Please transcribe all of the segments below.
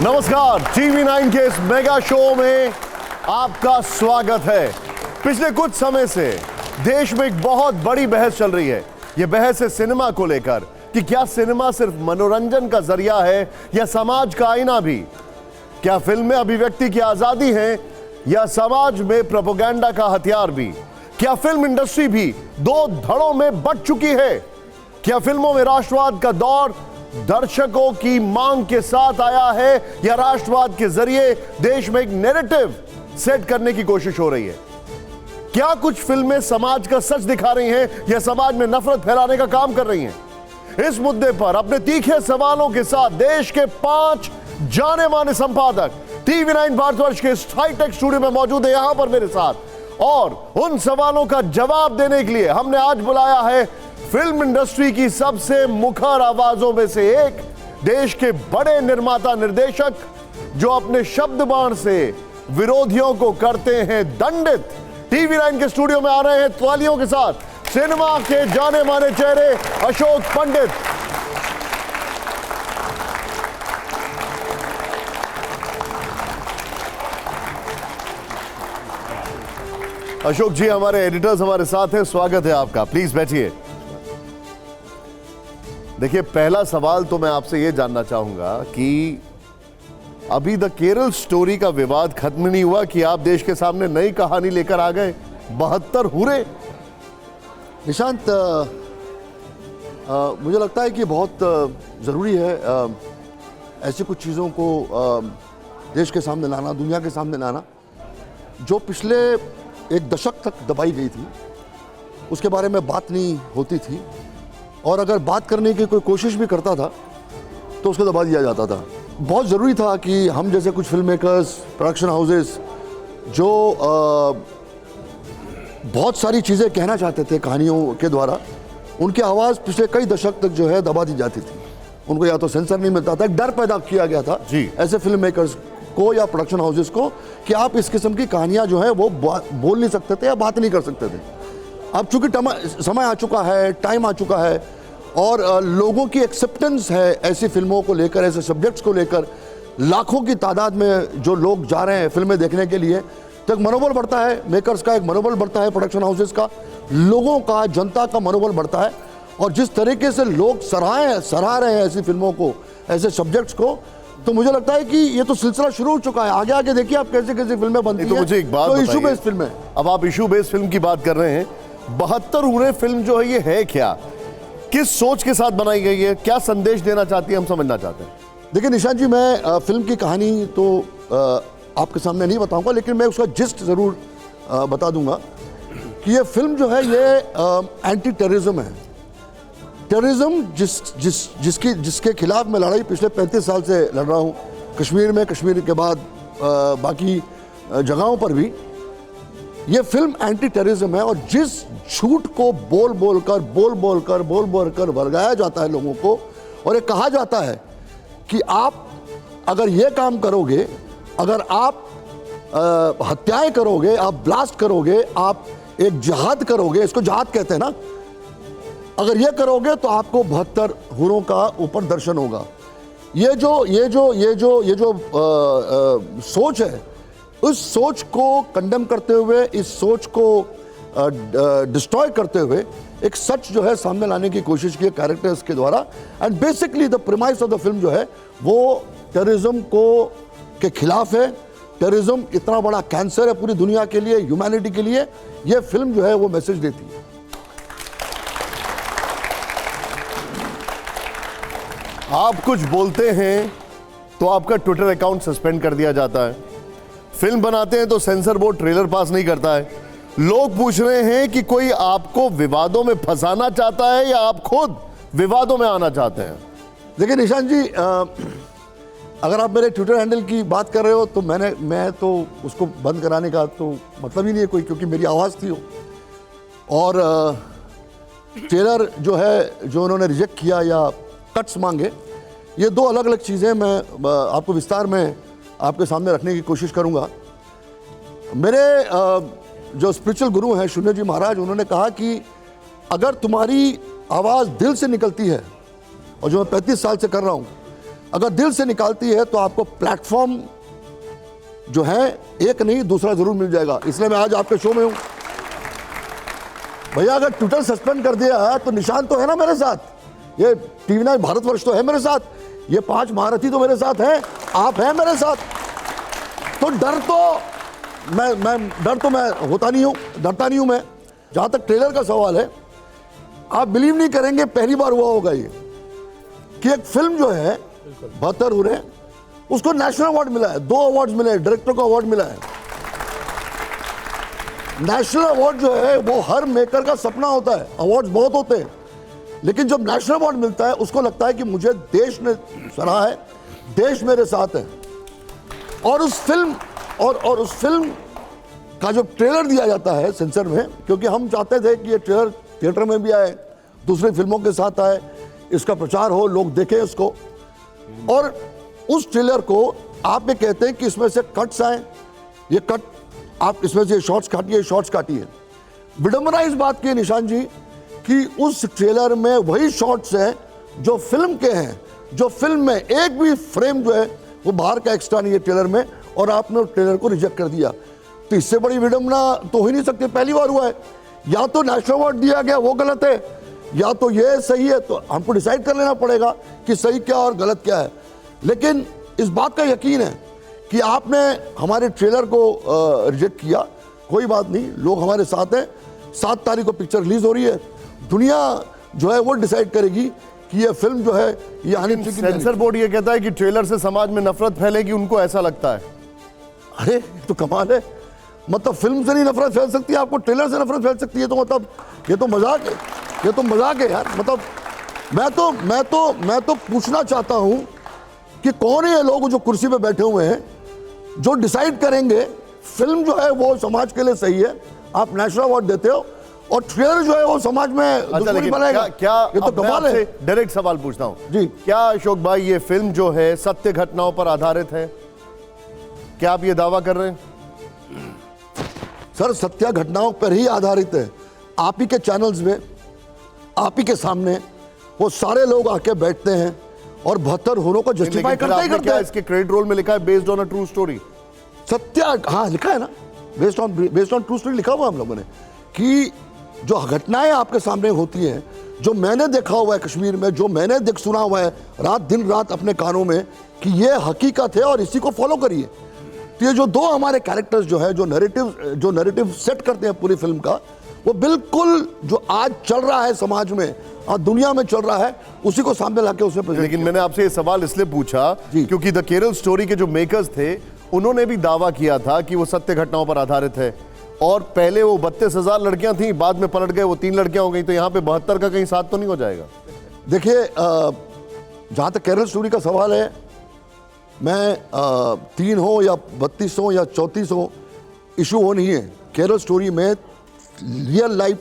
नमस्कार, टीवी 9 के इस मेगा शो में आपका स्वागत है। पिछले कुछ समय से देश में एक बहुत बड़ी बहस चल रही है। यह बहस है सिनेमा को लेकर कि क्या सिनेमा सिर्फ मनोरंजन का जरिया है या समाज का आईना भी। क्या फिल्में अभिव्यक्ति की आजादी है या समाज में प्रोपेगेंडा का हथियार भी। क्या फिल्म इंडस्ट्री भी दो धड़ों में बंट चुकी है। क्या फिल्मों में राष्ट्रवाद का दौर दर्शकों की मांग के साथ आया है या राष्ट्रवाद के जरिए देश में एक नैरेटिव सेट करने की कोशिश हो रही है। क्या कुछ फिल्में समाज का सच दिखा रही हैं या समाज में नफरत फैलाने का काम कर रही हैं। इस मुद्दे पर अपने तीखे सवालों के साथ देश के 5 जाने माने संपादक टीवी 9 भारतवर्ष के हाईटेक स्टूडियो में मौजूद है यहां पर मेरे साथ। और उन सवालों का जवाब देने के लिए हमने आज बुलाया है फिल्म इंडस्ट्री की सबसे मुखर आवाजों में से एक, देश के बड़े निर्माता निर्देशक जो अपने शब्द बाण से विरोधियों को करते हैं दंडित। टीवी 9 के स्टूडियो में आ रहे हैं तालियों के साथ सिनेमा के जाने माने चेहरे अशोक पंडित। अशोक जी हमारे एडिटर्स हमारे साथ हैं, स्वागत है आपका, प्लीज बैठिए। देखिए, पहला सवाल तो मैं आपसे यह जानना चाहूंगा कि अभी द केरल स्टोरी का विवाद खत्म नहीं हुआ कि आप देश के सामने नई कहानी लेकर आ गए 72 हुरे। निशांत, मुझे लगता है कि बहुत ज़रूरी है ऐसी कुछ चीज़ों को देश के सामने लाना, दुनिया के सामने लाना, जो पिछले एक दशक तक दबाई गई थी, उसके बारे में बात नहीं होती थी, और अगर बात करने की कोई कोशिश भी करता था तो उसको दबा दिया जाता था। बहुत ज़रूरी था कि हम जैसे कुछ फिल्म मेकर्स, प्रोडक्शन हाउसेस जो बहुत सारी चीज़ें कहना चाहते थे कहानियों के द्वारा, उनकी आवाज़ पिछले कई दशक तक जो है दबा दी जाती थी। उनको या तो सेंसर नहीं मिलता था, एक डर पैदा किया गया था जी ऐसे फिल्म मेकर्स को या प्रोडक्शन हाउसेस को कि आप इस किस्म की कहानियाँ जो है वो बोल नहीं सकते थे या बात नहीं कर सकते थे। अब चूंकि समय आ चुका है, टाइम आ चुका है, और लोगों की एक्सेप्टेंस है ऐसी फिल्मों को लेकर, ऐसे सब्जेक्ट्स को लेकर, लाखों की तादाद में जो लोग जा रहे हैं फिल्में देखने के लिए, तो एक मनोबल बढ़ता है मेकर्स का, एक मनोबल बढ़ता है प्रोडक्शन हाउसेस का, लोगों का, जनता का मनोबल बढ़ता है। और जिस तरीके से लोग सराह रहे हैं ऐसी फिल्मों को, ऐसे सब्जेक्ट्स को, तो मुझे लगता है कि ये तो सिलसिला शुरू हो चुका है। आगे आगे देखिए आप कैसे कैसे फिल्में बनती हैं। तो मुझे एक बात इशू बेस्ड फिल्म है। अब आप इशू बेस्ड फिल्म की बात कर रहे हैं, 72 हुरे फिल्म जो है ये है क्या, किस सोच के साथ बनाई गई है, क्या संदेश देना चाहती है, हम समझना चाहते हैं। देखिए निशांत जी, मैं फिल्म की कहानी तो आपके सामने नहीं बताऊंगा, लेकिन मैं उसका जिस्ट ज़रूर बता दूंगा कि ये फिल्म जो है ये एंटी टेररिज्म है। टेररिज्म जिसके खिलाफ मैं लड़ाई पिछले 35 साल से लड़ रहा हूँ, कश्मीर में, कश्मीर के बाद बाकी जगहों पर भी, ये फिल्म एंटी टेररिज्म है। और जिस झूठ को बोल बोल कर भड़काया जाता है लोगों को, और ये कहा जाता है कि आप अगर ये काम करोगे, अगर आप हत्याएं करोगे, आप ब्लास्ट करोगे, आप एक जिहाद करोगे, इसको जिहाद कहते हैं ना, अगर ये करोगे तो आपको 72 हुरों का ऊपर दर्शन होगा। ये जो सोच है, उस सोच को कंडेम करते हुए, इस सोच को डिस्ट्रॉय करते हुए एक सच जो है सामने लाने की कोशिश की है कैरेक्टर्स के द्वारा। And basically the premise of the film जो है वो टेररिज्म के खिलाफ है। टेररिज्म इतना बड़ा कैंसर है पूरी दुनिया के लिए, ह्यूमैनिटी के लिए। ये फिल्म जो है वो मैसेज देती है। आप कुछ बोलते हैं तो आपका ट्विटर अकाउंट सस्पेंड कर दिया जाता है, फिल्म बनाते हैं तो सेंसर बोर्ड ट्रेलर पास नहीं करता है। लोग पूछ रहे हैं कि कोई आपको विवादों में फंसाना चाहता है या आप खुद विवादों में आना चाहते हैं। देखिए निशांत जी, अगर आप मेरे ट्विटर हैंडल की बात कर रहे हो तो मैं तो उसको बंद कराने का तो मतलब ही नहीं है कोई, क्योंकि मेरी आवाज़ थी वो। और ट्रेलर जो है, जो उन्होंने रिजेक्ट किया या कट्स मांगे, ये दो अलग अलग चीज़ें मैं आपको विस्तार में आपके सामने रखने की कोशिश करूँगा। मेरे जो स्पिरिचुअल गुरु हैं शून्य जी महाराज, उन्होंने कहा कि अगर तुम्हारी आवाज़ दिल से निकलती है, और जो मैं 35 साल से कर रहा हूँ, अगर दिल से निकालती है तो आपको प्लेटफॉर्म जो है एक नहीं दूसरा जरूर मिल जाएगा। इसलिए मैं आज आपके शो में हूं। भैया अगर ट्विटर सस्पेंड कर दिया तो निशान तो है ना मेरे साथ, ये TV9 भारतवर्ष तो है मेरे साथ, ये 5 महारथी तो मेरे साथ हैं, आप हैं मेरे साथ। तो डर तो मैं होता नहीं हूं, डरता नहीं हूं मैं। जहां तक ट्रेलर का सवाल है, आप बिलीव नहीं करेंगे, पहली बार हुआ होगा ये कि एक फिल्म जो है 72 हो रहे, उसको नेशनल अवार्ड मिला है, 2 अवार्ड्स मिले हैं, डायरेक्टर को अवार्ड मिला है। नेशनल अवार्ड जो है वो हर मेकर का सपना होता है, अवार्ड्स बहुत होते हैं, लेकिन जब नेशनल अवार्ड मिलता है उसको लगता है कि मुझे देश ने सराहा है, देश मेरे साथ है। और उस फिल्म का जो ट्रेलर दिया जाता है सेंसर में, क्योंकि हम चाहते थे कि ये ट्रेलर थिएटर में भी आए, दूसरी फिल्मों के साथ आए, इसका प्रचार हो, लोग देखें इसको। और उस ट्रेलर को आप ये कहते हैं कि इसमें से कट्स आए, ये कट आप इसमें से शॉर्ट्स काटिए, शॉर्ट्स काटिए। विडंबना इस बात की है निशान जी कि उस ट्रेलर में वही शॉट्स हैं जो फिल्म के हैं, जो फिल्म में एक भी फ्रेम जो है वो बाहर का एक्स्ट्रा नहीं है ट्रेलर में, और आपने उस ट्रेलर को रिजेक्ट कर दिया। तो इससे बड़ी विडंबना तो हो ही नहीं सकती, पहली बार हुआ है। या तो नेशनल अवार्ड दिया गया वो गलत है, या तो ये सही है। तो हमको डिसाइड कर लेना पड़ेगा कि सही क्या और गलत क्या है। लेकिन इस बात का यकीन है कि आपने हमारे ट्रेलर को रिजेक्ट किया, कोई बात नहीं, लोग हमारे साथ हैं। 7 तारीख को पिक्चर रिलीज हो रही है, दुनिया जो है वो डिसाइड करेगी कि ये फिल्म जो है ये आने की। सेंसर बोर्ड ये कहता है कि ट्रेलर से समाज में नफरत फैलेगी, उनको ऐसा लगता है। अरे तो कमाल है, मतलब फिल्म से नहीं नफरत फैल सकती, आपको ट्रेलर से नफरत फैल सकती है? तो मतलब ये तो मजाक है, ये तो मजाक है यार। मतलब मैं तो पूछना चाहता हूं कि कौन है ये लोग जो कुर्सी पे बैठे हुए हैं जो डिसाइड करेंगे फिल्म जो है वो समाज के लिए सही है, आप नेशनल अवार्ड देते हो, और ट्रेलर जो है वो समाज में दुश्मनी बनाएगा। क्या ये तो कमाल है। डायरेक्ट सवाल पूछता हूं जी, क्या अशोक भाई ये फिल्म जो है सत्य घटनाओं पर आधारित है? क्या आप ये दावा कर रहे हैं? सर सत्य घटनाओं पर ही आधारित है। आप ही के चैनल्स में, आप ही के सामने वो सारे लोग आके बैठते हैं और 72 होरों को जस्टिफाई करते ही करते हैं। इसके क्रेडिट रोल में लिखा है based on a true story. सत्य, हाँ लिखा है ना, बेस्ड ऑन ट्रू स्टोरी लिखा हुआ हम लोगों ने, कि जो घटनाएं आपके सामने होती हैं, जो मैंने देखा हुआ है कश्मीर में, जो मैंने सुना हुआ है दिन रात अपने कानों में, कि ये हकीकत है और इसी को फॉलो करिए। तो ये जो 2 हमारे कैरेक्टर्स जो है जो नैरेटिव सेट करते हैं पूरी फिल्म का, वो बिल्कुल जो आज चल रहा है समाज में, आज दुनिया में चल रहा है, उसी को सामने लाके उसने। लेकिन मैंने आपसे ये सवाल इसलिए पूछा क्योंकि द केरल स्टोरी के जो मेकर्स थे उन्होंने भी दावा किया था कि वो सत्य घटनाओं पर आधारित है, और पहले वो 32,000 लड़कियां थी, बाद में पलट गए, वो 3 लड़कियां हो गई। तो यहाँ पे 72 का कहीं साथ तो नहीं हो जाएगा? देखिए जहाँ तक केरल स्टोरी का सवाल है, मैं 3 हो या 32 हो या 34 हो, इशू वो नहीं है। केरल स्टोरी में रियल लाइफ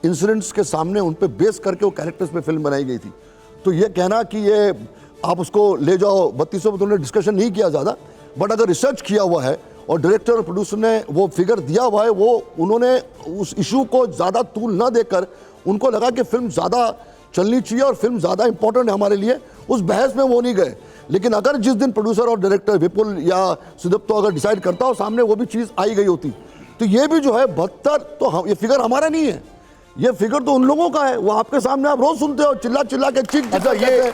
इंसिडेंट्स के सामने उन पे बेस करके वो कैरेक्टर्स पे फिल्म बनाई गई थी। तो ये कहना कि ये आप उसको ले जाओ 3200 पे, तुमने डिस्कशन नहीं किया ज़्यादा, बट अगर रिसर्च किया हुआ है और डायरेक्टर और प्रोड्यूसर ने वो फिगर दिया हुआ है, वो उन्होंने उस इशू को ज़्यादा तूल ना देकर उनको लगा कि फिल्म ज़्यादा चलनी चाहिए और फिल्म ज़्यादा इंपॉर्टेंट है हमारे लिए, उस बहस में वो नहीं गए। लेकिन अगर जिस दिन प्रोड्यूसर और डायरेक्टर विपुल या सुदीप्तो अगर डिसाइड करता हो, सामने वो भी चीज़ आई गई होती, तो ये भी जो है 72 तो ये फिगर हमारा नहीं है, ये फिगर तो उन लोगों का है। वो आपके सामने आप रोज सुनते हो, चिल्ला चिल्ला के चीख। अच्छा, ये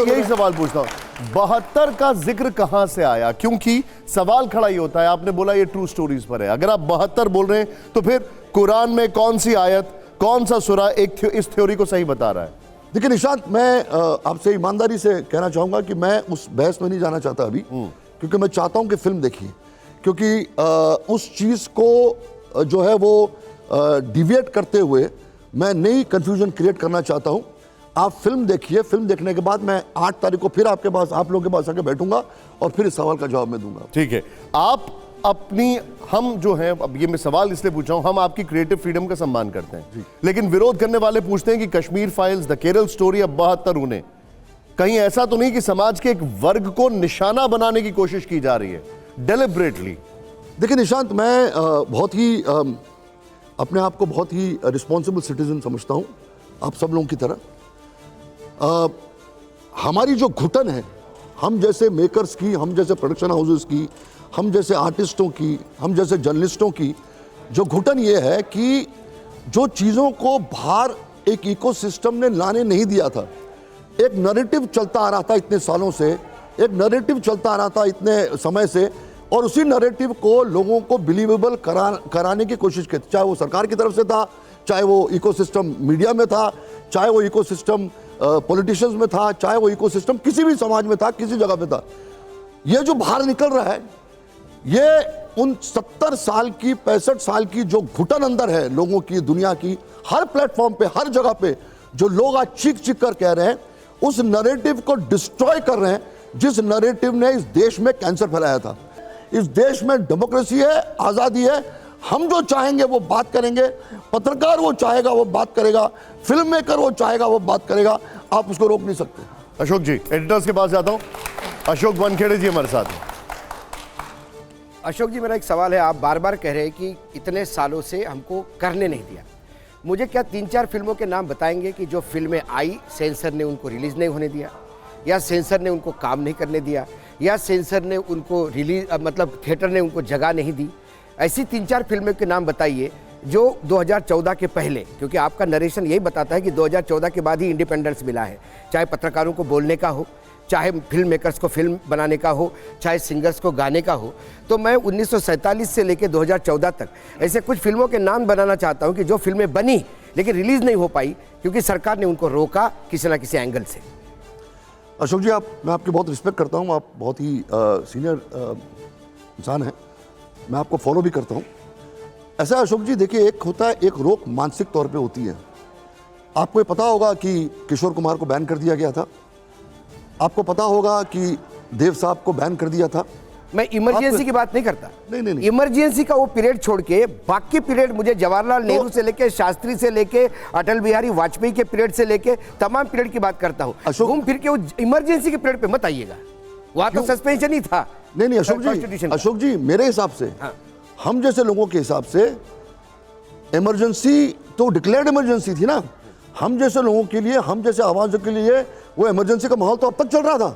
यही सवाल पूछता हूँ, 72 का जिक्र कहां से आया? क्योंकि सवाल खड़ा ही होता है, आपने बोला ये ट्रू स्टोरीज पर है, अगर आप 72 बोल रहे हैं तो फिर कुरान में कौन सी आयत, कौन सा सूरा इस थ्योरी को सही बता रहा है? देखिए निशांत, मैं आपसे ईमानदारी से कहना चाहूंगा कि मैं उस बहस में नहीं जाना चाहता अभी, क्योंकि मैं चाहता हूं कि फिल्म देखिए, क्योंकि उस चीज को जो है वो डिविएट करते हुए मैं नई कंफ्यूजन क्रिएट करना चाहता हूं। आप फिल्म देखिए, फिल्म देखने के बाद मैं 8 तारीख को फिर आपके पास, आप लोगों के पास आके बैठूंगा और फिर इस सवाल का जवाब मैं दूंगा। ठीक है, आप अपनी, हम जो हैं, अब ये मैं सवाल इसलिए पूछ रहा हूं, हम आपकी क्रिएटिव फ्रीडम का सम्मान करते हैं, लेकिन विरोध करने वाले पूछते हैं कि Kashmir files, the Kerala story, अब 72 उन्हें कहीं ऐसा तो नहीं कि समाज के एक वर्ग को निशाना बनाने की कोशिश की जा रही है डेलिबरेटली? देखिए निशांत, मैं बहुत ही अपने आप को बहुत ही रिस्पॉन्सिबल सिटीजन समझता हूं, आप सब लोगों की तरह। हमारी जो घुटन है, हम जैसे मेकर्स की, हम जैसे प्रोडक्शन हाउसेस की, हम जैसे आर्टिस्टों की, हम जैसे जर्नलिस्टों की जो घुटन ये है कि जो चीज़ों को बाहर एक इकोसिस्टम ने लाने नहीं दिया था, एक नैरेटिव चलता आ रहा था इतने सालों से, एक नैरेटिव चलता आ रहा था इतने समय से, और उसी नैरेटिव को लोगों को बिलीवेबल कराने की कोशिश की, चाहे वो सरकार की तरफ से था, चाहे वो इकोसिस्टम मीडिया में था, चाहे वो इकोसिस्टम पॉलिटिशियंस में था, चाहे वो इकोसिस्टम किसी भी समाज में था, किसी जगह पे था। ये जो बाहर निकल रहा है, ये उन 70 साल की 65 साल की जो घुटन अंदर है लोगों की, दुनिया की, हर प्लेटफॉर्म पे, हर जगह पे जो लोग आज चीख चीख कर कह रहे हैं, उस नैरेटिव को डिस्ट्रॉय कर रहे हैं जिस नैरेटिव ने इस देश में कैंसर फैलाया था। इस देश में डेमोक्रेसी है, आज़ादी है, हम जो चाहेंगे वो बात करेंगे, पत्रकार वो चाहेगा वो बात करेगा, फिल्म मेकर वो चाहेगा वो बात करेगा, आप उसको रोक नहीं सकते। अशोक जी, एडिटर्स के पास जाता हूं। अशोक वानखेड़े जी हमारे साथ हैं। अशोक जी, मेरा एक सवाल है। आप बार बार कह रहे हैं कि इतने सालों से हमको करने नहीं दिया। मुझे क्या 3-4 फिल्मों के नाम बताएंगे कि जो फिल्में आई, सेंसर ने उनको रिलीज़ नहीं होने दिया, या सेंसर ने उनको काम नहीं करने दिया, या सेंसर ने उनको रिलीज मतलब थिएटर ने उनको जगह नहीं दी? ऐसी 3-4 फिल्मों के नाम बताइए जो 2014 के पहले, क्योंकि आपका नरेशन यही बताता है कि 2014 के बाद ही इंडिपेंडेंस मिला है, चाहे पत्रकारों को बोलने का हो, चाहे फिल्म मेकर्स को फिल्म बनाने का हो, चाहे सिंगर्स को गाने का हो। तो मैं 1947 से लेकर 2014 तक ऐसे कुछ फिल्मों के नाम बनाना चाहता हूं कि जो फिल्में बनी लेकिन रिलीज़ नहीं हो पाई क्योंकि सरकार ने उनको रोका किसी ना किसी एंगल से। अशोक जी, मैं आपकी बहुत रिस्पेक्ट करता हूँ, आप बहुत ही सीनियर इंसान हैं, मैं आपको फॉलो भी करता हूँ। ऐसा अशोक जी, देखिए, एक होता है, एक रोक मानसिक तौर पे होती है। आपको ये पता होगा कि किशोर कुमार को बैन कर दिया गया था, आपको पता होगा कि देव साहब को बैन कर दिया था। मैं इमरजेंसी की बात नहीं करता। नहीं। इमरजेंसी का वो पीरियड छोड़ के बाकी पीरियड, मुझे जवाहरलाल नेहरू से लेके, शास्त्री से लेके, अटल बिहारी वाजपेयी के पीरियड से लेके तमाम पीरियड की बात करता हूँ। घूम फिर के वो इमरजेंसी के पीरियड पे मत आइएगा, वहां तो सस्पेंशन ही था। नहीं अशोक जी, मेरे हिसाब से, हम जैसे लोगों के हिसाब से इमरजेंसी तो डिक्लेयर्ड इमरजेंसी थी ना। हम जैसे लोगों के लिए, हम जैसे आवाज़ों के लिए वो इमरजेंसी का माहौल तो अब तक चल रहा था।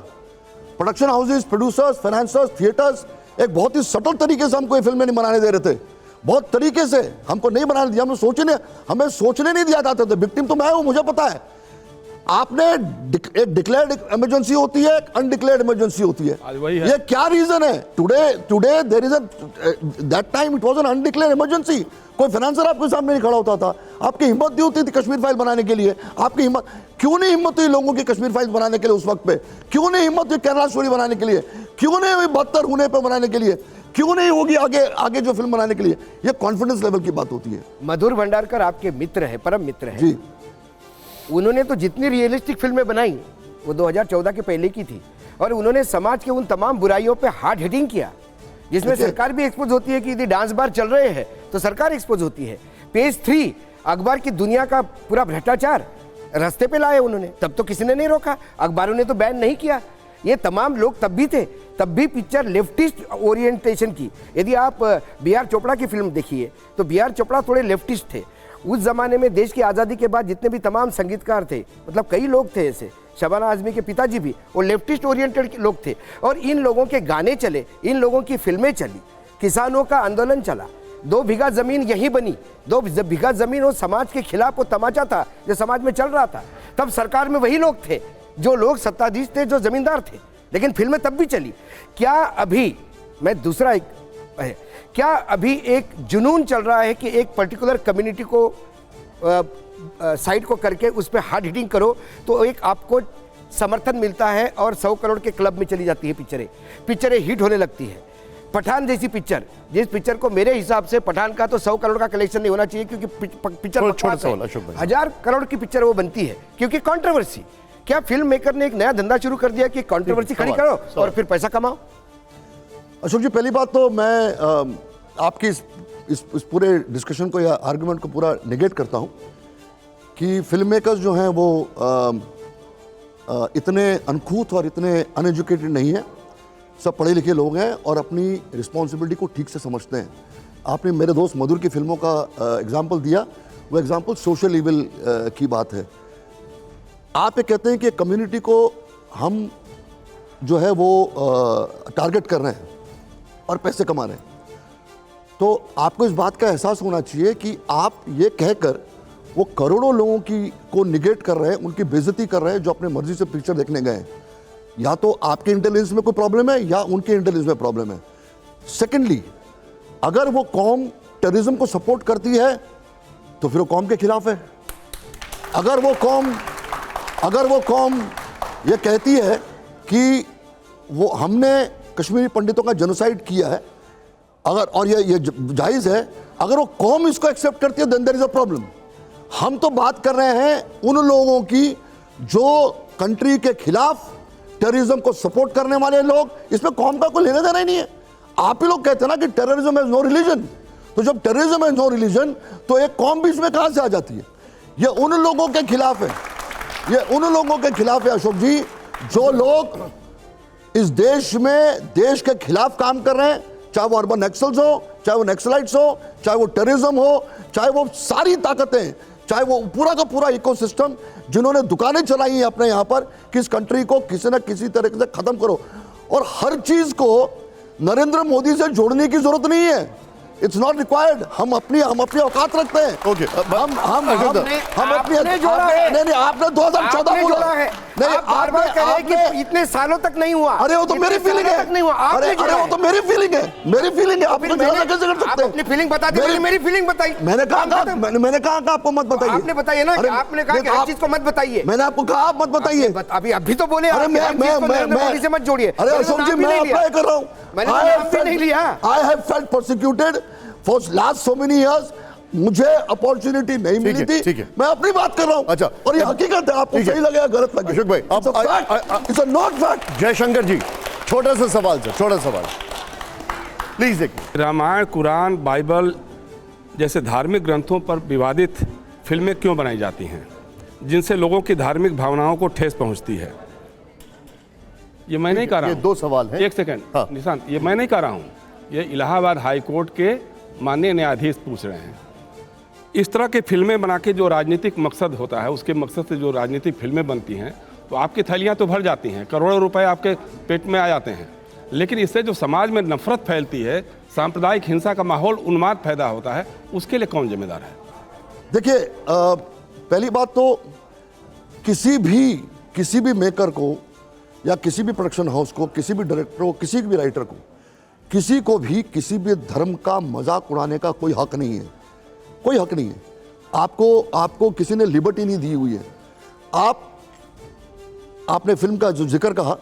Production houses, producers, financiers, theatres एक बहुत ही सटल तरीके से हमको ये फिल्में नहीं बनाने दे रहे थे, बहुत तरीके से हमको नहीं बनाने दिया, हमें सोचने नहीं दिया जाता था। विक्टिम तो मैं हूं, मुझे पता है। आपने एक डिक्लेयर्ड इमरजेंसी होती है, एक अनडिक्लेयर्ड इमरजेंसी होती है। ये क्या रीजन है? Today there is that time it was an undeclared emergency. कोई फाइनेंसर आपके सामने नहीं खड़ा होता था, आपकी हिम्मत नहीं होती थी कश्मीर फाइल बनाने के लिए। आपकी हिम्मत क्यों नहीं हिम्मत हुई लोगों की कश्मीर फाइल बनाने के लिए उस वक्त पे? क्यों नहीं हिम्मत हुई केरला स्टोरी बनाने के लिए? क्यों नहीं हुई 72 होने पे बनाने के लिए? क्यों नहीं होगी आगे जो फिल्म बनाने के लिए? ये कॉन्फिडेंस लेवल की बात होती है। मधुर भंडारकर आपके मित्र है, परम मित्र है जी। उन्होंने तो जितनी रियलिस्टिक फिल्में बनाई वो 2014 के पहले की थी, और उन्होंने समाज के उन तमाम बुराइयों पे हार्ड हिटिंग किया, जिसमें सरकार भी एक्सपोज होती है कि यदि डांस बार चल रहे हैं तो सरकार एक्सपोज होती है। पेज 3 अखबार की दुनिया का पूरा भ्रष्टाचार रास्ते पे लाए उन्होंने, तब तो किसी ने नहीं रोका, अखबारों ने तो बैन नहीं किया। ये तमाम लोग तब भी थे, तब भी पिक्चर लेफ्टिस्ट ओरिएंटेशन की। यदि आप बी आर चोपड़ा की फिल्म देखिए तो बी आर चोपड़ा थोड़े लेफ्टिस्ट थे। उस जमाने में देश की आज़ादी के बाद जितने भी तमाम संगीतकार थे, मतलब कई लोग थे ऐसे, शबाना आजमी के पिताजी भी वो लेफ्टिस्ट ओरिएंटेड लोग थे, और इन लोगों के गाने चले, इन लोगों की फिल्में चली, किसानों का आंदोलन चला, 2 बीघा जमीन यहीं बनी। 2 बीघा जमीन वो समाज के खिलाफ वो तमाचा था जो समाज में चल रहा था। तब सरकार में वही लोग थे जो लोग सत्ताधीश थे, जो जमींदार थे, लेकिन फिल्में तब भी चली। क्या अभी मैं दूसरा एक है, क्या अभी एक जुनून चल रहा है कि एक पर्टिकुलर कम्युनिटी को साइड को करके उस पर हार्ड हिटिंग करो तो एक आपको समर्थन मिलता है और 100 करोड़ के क्लब में चली जाती है पिक्चरें हिट होने लगती है। पठान जैसी पिक्चर, जिस पिक्चर को मेरे हिसाब से पठान का तो 100 करोड़ का कलेक्शन नहीं होना चाहिए क्योंकि पिक्चर छोटा सवाल अशोक भाई, 1000 करोड़ की पिक्चर वो बनती है क्योंकि कंट्रोवर्सी। क्या फिल्म मेकर ने एक नया धंधा शुरू कर दिया कि कंट्रोवर्सी खड़ी करो और फिर पैसा कमाओ? अशोक जी, पहली बात तो मैं आपकी इस पूरे डिस्कशन को या आर्गुमेंट को पूरा नेगेट करता हूं कि फिल्म मेकर्स जो हैं वो इतने अनखूत और इतने अनएजुकेटेड नहीं हैं। सब पढ़े लिखे लोग हैं और अपनी रिस्पॉन्सिबिलिटी को ठीक से समझते हैं। आपने मेरे दोस्त मधुर की फिल्मों का एग्जाम्पल दिया, वो एग्जाम्पल सोशल इविल की बात है। आप ये कहते हैं कि कम्युनिटी को हम जो है वो टारगेट कर रहे हैं और पैसे कमा रहे हैं, तो आपको इस बात का एहसास होना चाहिए कि आप ये कहकर वो करोड़ों लोगों की को निगेट कर रहे हैं, उनकी बेइज्जती कर रहे हैं जो अपने मर्जी से पिक्चर देखने गए हैं। या तो आपके इंटेलिजेंस में कोई प्रॉब्लम है या उनके इंटेलिजेंस में प्रॉब्लम है। सेकेंडली, अगर वो कौम टेररिज्म को सपोर्ट करती है तो फिर वो कौम के खिलाफ है। अगर वो कौम ये कहती है कि वो हमने कश्मीरी पंडितों का जेनोसाइड किया है, अगर और ये जायज़ है, अगर वो कौम इसको एक्सेप्ट करती है then there is a problem. हम तो बात कर रहे हैं उन लोगों की जो कंट्री के खिलाफ टेररिज्म को सपोर्ट करने वाले लोग, इसमें कौम का कोई लेना देना ही नहीं है। आप ही लोग कहते हैं ना कि टेररिज्म हैज नो रिलीजन, तो जब टेररिज्म हैज नो रिलीजन तो एक कौम भी इसमें कहां से आ जाती है? ये उन लोगों के खिलाफ है, ये उन लोगों के खिलाफ है अशोक जी, जो लोग इस देश में देश के खिलाफ काम कर रहे हैं, चाहे वो अर्बन नक्सल्स हो, चाहे वो नक्सलाइट्स हो, चाहे वो टेररिज्म हो, चाहे वो सारी ताकतें, चाहे वो पूरा का पूरा इकोसिस्टम जिन्होंने दुकानें चलाई हैं अपने यहाँ पर कि इस कंट्री को किसी न किसी तरीके से खत्म करो, और हर चीज को नरेंद्र मोदी से जोड़ने की जरूरत नहीं है। It's not required. हम अपनी औकात रखते हैं। ओके, हम अपनी जोड़ा है। नहीं, आपने 2014 बोला है। नहीं, आप बार-बार कह रहे हैं कि इतने सालों तक नहीं हुआ। अरे वो तो मेरी फीलिंग है। नहीं हुआ, अरे वो तो मेरी फीलिंग है, मेरी फीलिंग है। आप कैसे कर सकते हैं? अपनी फीलिंग बता दी, मेरी फीलिंग बताई। मैंने कहा आपको मत बताइए। आपने बताइए ना, आपने कहा कि हर चीज को मत बताइए। मैंने आपको कहा आप मत बताइए। अभी तो बोले अरे मैं से मत जोड़िए। अरे अशोक जी, मैं अप्लाई कर रहा हूँ। मैंने नाम भी नहीं लिया। I have felt persecuted for last so many years. मुझे अपॉर्चुनिटी नहीं मिली थी। मैं अपनी बात कर रहा हूँ। अच्छा, और ये हकीकत है, आपको सही लगेगा गलत लगेगा। अशोक भाई, it's a not fact. Jaishankar ji, छोटा सा सवाल सर, छोटा सवाल प्लीज। देखिए, रामायण, कुरान, बाइबल जैसे धार्मिक ग्रंथों पर विवादित फिल्में क्यों बनाई जाती हैं जिनसे लोगों की धार्मिक भावनाओं को ठेस पहुंचती है? ये मैं नहीं कह रहा ये हूं। दो सवाल हैं। एक सेकंड, हाँ। निशांत, ये मैं नहीं कह रहा हूं, ये इलाहाबाद हाई कोर्ट के माननीय न्यायाधीश पूछ रहे हैं। इस तरह की फिल्में बना के जो राजनीतिक मकसद होता है, उसके मकसद से जो राजनीतिक फिल्में बनती हैं तो आपकी थैलियां तो भर जाती हैं, करोड़ों रुपए आपके पेट में आ जाते हैं, लेकिन इससे जो समाज में नफरत फैलती है, सांप्रदायिक हिंसा का माहौल, उन्माद पैदा होता है, उसके लिए कौन जिम्मेदार है? देखिए, पहली बात तो किसी भी मेकर को या किसी भी प्रोडक्शन हाउस को, किसी भी डायरेक्टर को, किसी भी राइटर को, किसी को भी किसी भी धर्म का मजाक उड़ाने का कोई हक नहीं है। कोई हक नहीं है। आपको किसी ने लिबर्टी नहीं दी हुई है। आपने फिल्म का जो जिक्र कहा,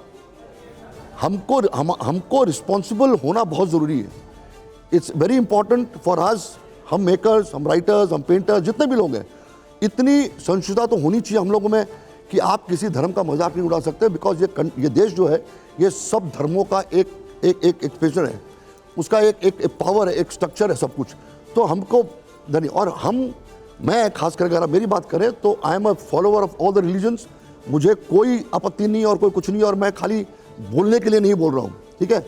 हमको रिस्पॉन्सिबल होना बहुत ज़रूरी है। It's very important for us. हम मेकर्स, हम राइटर्स, हम पेंटर्स, जितने भी लोग हैं, इतनी सहिष्णुता तो होनी चाहिए हम लोगों में कि आप किसी धर्म का मजाक नहीं उड़ा सकते। बिकॉज ये देश जो है, ये सब धर्मों का एक एक्सप्रेशन है, उसका एक पावर है, एक स्ट्रक्चर है, सब कुछ। तो हमको और मैं खास करके अगर मेरी बात करें तो I am a follower of all the religions. मुझे कोई आपत्ति नहीं और कोई कुछ नहीं, और मैं खाली बोलने के लिए नहीं बोल रहा हूँ, ठीक है।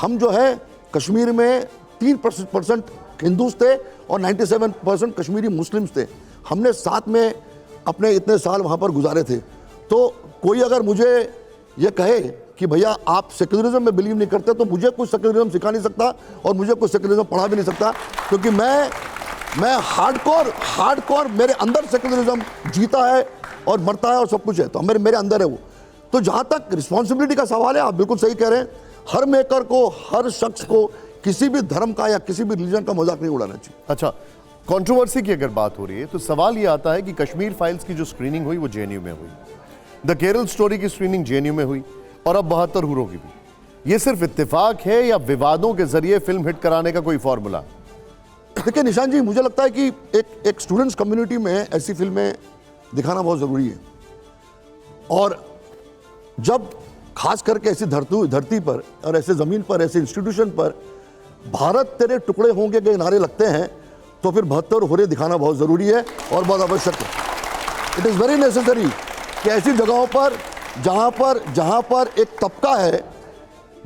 हम जो है कश्मीर में 3% हिंदूज थे और 97% कश्मीरी मुस्लिम्स थे। हमने साथ में अपने इतने साल वहाँ पर गुजारे थे। तो कोई अगर मुझे ये कहे कि भैया आप सेक्युलरिज्म में बिलीव नहीं करते, तो मुझे कुछ सेक्युलरिज्म सिखा नहीं सकता और मुझे कुछ सेक्युलरिज्म पढ़ा भी नहीं सकता, क्योंकि मैं हार्डकोर मेरे अंदर सेक्युलरिज्म जीता है और मरता है और सब कुछ है, तो मेरे अंदर है वो। तो जहाँ तक रिस्पॉन्सिबिलिटी का सवाल है, आप बिल्कुल सही कह रहे हैं। हर मेकर को, हर शख्स को किसी भी धर्म का या किसी भी रिलीजन का मजाक नहीं उड़ाना चाहिए। अच्छा, कंट्रोवर्सी की अगर बात हो रही है तो सवाल ये आता है कि कश्मीर फाइल्स की जो स्क्रीनिंग हुई वो जेएनयू में हुई, द केरल स्टोरी की स्क्रीनिंग जेएनयू में हुई, और अब 72 हूरों की भी। ये सिर्फ इत्तेफाक है या विवादों के जरिए फिल्म हिट कराने का कोई फॉर्मूला? देखिए निशान जी, मुझे लगता है कि एक स्टूडेंट्स कम्युनिटी में ऐसी फिल्में दिखाना बहुत ज़रूरी है। और जब खास करके ऐसी धरती पर और ऐसे ज़मीन पर, ऐसे इंस्टीट्यूशन पर भारत तेरे टुकड़े होंगे के नारे लगते हैं, तो फिर 72 होरे दिखाना बहुत ज़रूरी है और बहुत आवश्यक है। इट इज़ वेरी नेसेसरी कि ऐसी जगहों पर जहाँ पर एक तबका है,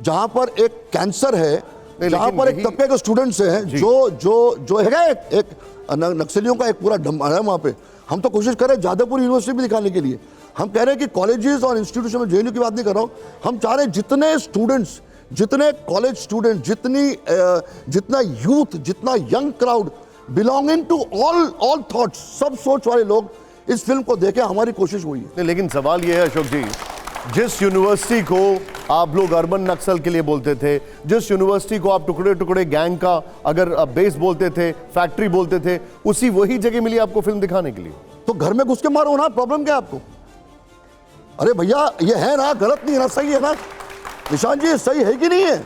जहाँ पर एक कैंसर है, जहाँ पर एक तबके के स्टूडेंट्स हैं जो है एक नक्सलियों का एक पूरा डम है वहाँ पे। हम तो कोशिश करें जादवपुर यूनिवर्सिटी भी दिखाने के लिए, हम कह रहे हैं कि कॉलेजेस और इंस्टीट्यूशन में, जेएनयू की बात नहीं कर रहा हूँ, हम चाह रहे हैं जितने स्टूडेंट्स, जितने कॉलेज स्टूडेंट, जितना यूथ, जितना young crowd belonging to all thoughts, सब सोच वाले लोग इस फिल्म को देखें, हमारी कोशिश हुई है। नहीं, लेकिन सवाल यह है अशोक जी, जिस यूनिवर्सिटी को आप लोग अर्बन नक्सल के लिए बोलते थे, जिस यूनिवर्सिटी को आप टुकड़े टुकड़े गैंग का अगर बेस बोलते थे, फैक्ट्री बोलते थे, उसी वही जगह मिली आपको फिल्म दिखाने के लिए। तो घर में घुस के मारो ना, प्रॉब्लम क्या है आपको? अरे भैया ये है ना, गलत नहीं है ना, सही है ना निशान जी, सही है कि नहीं है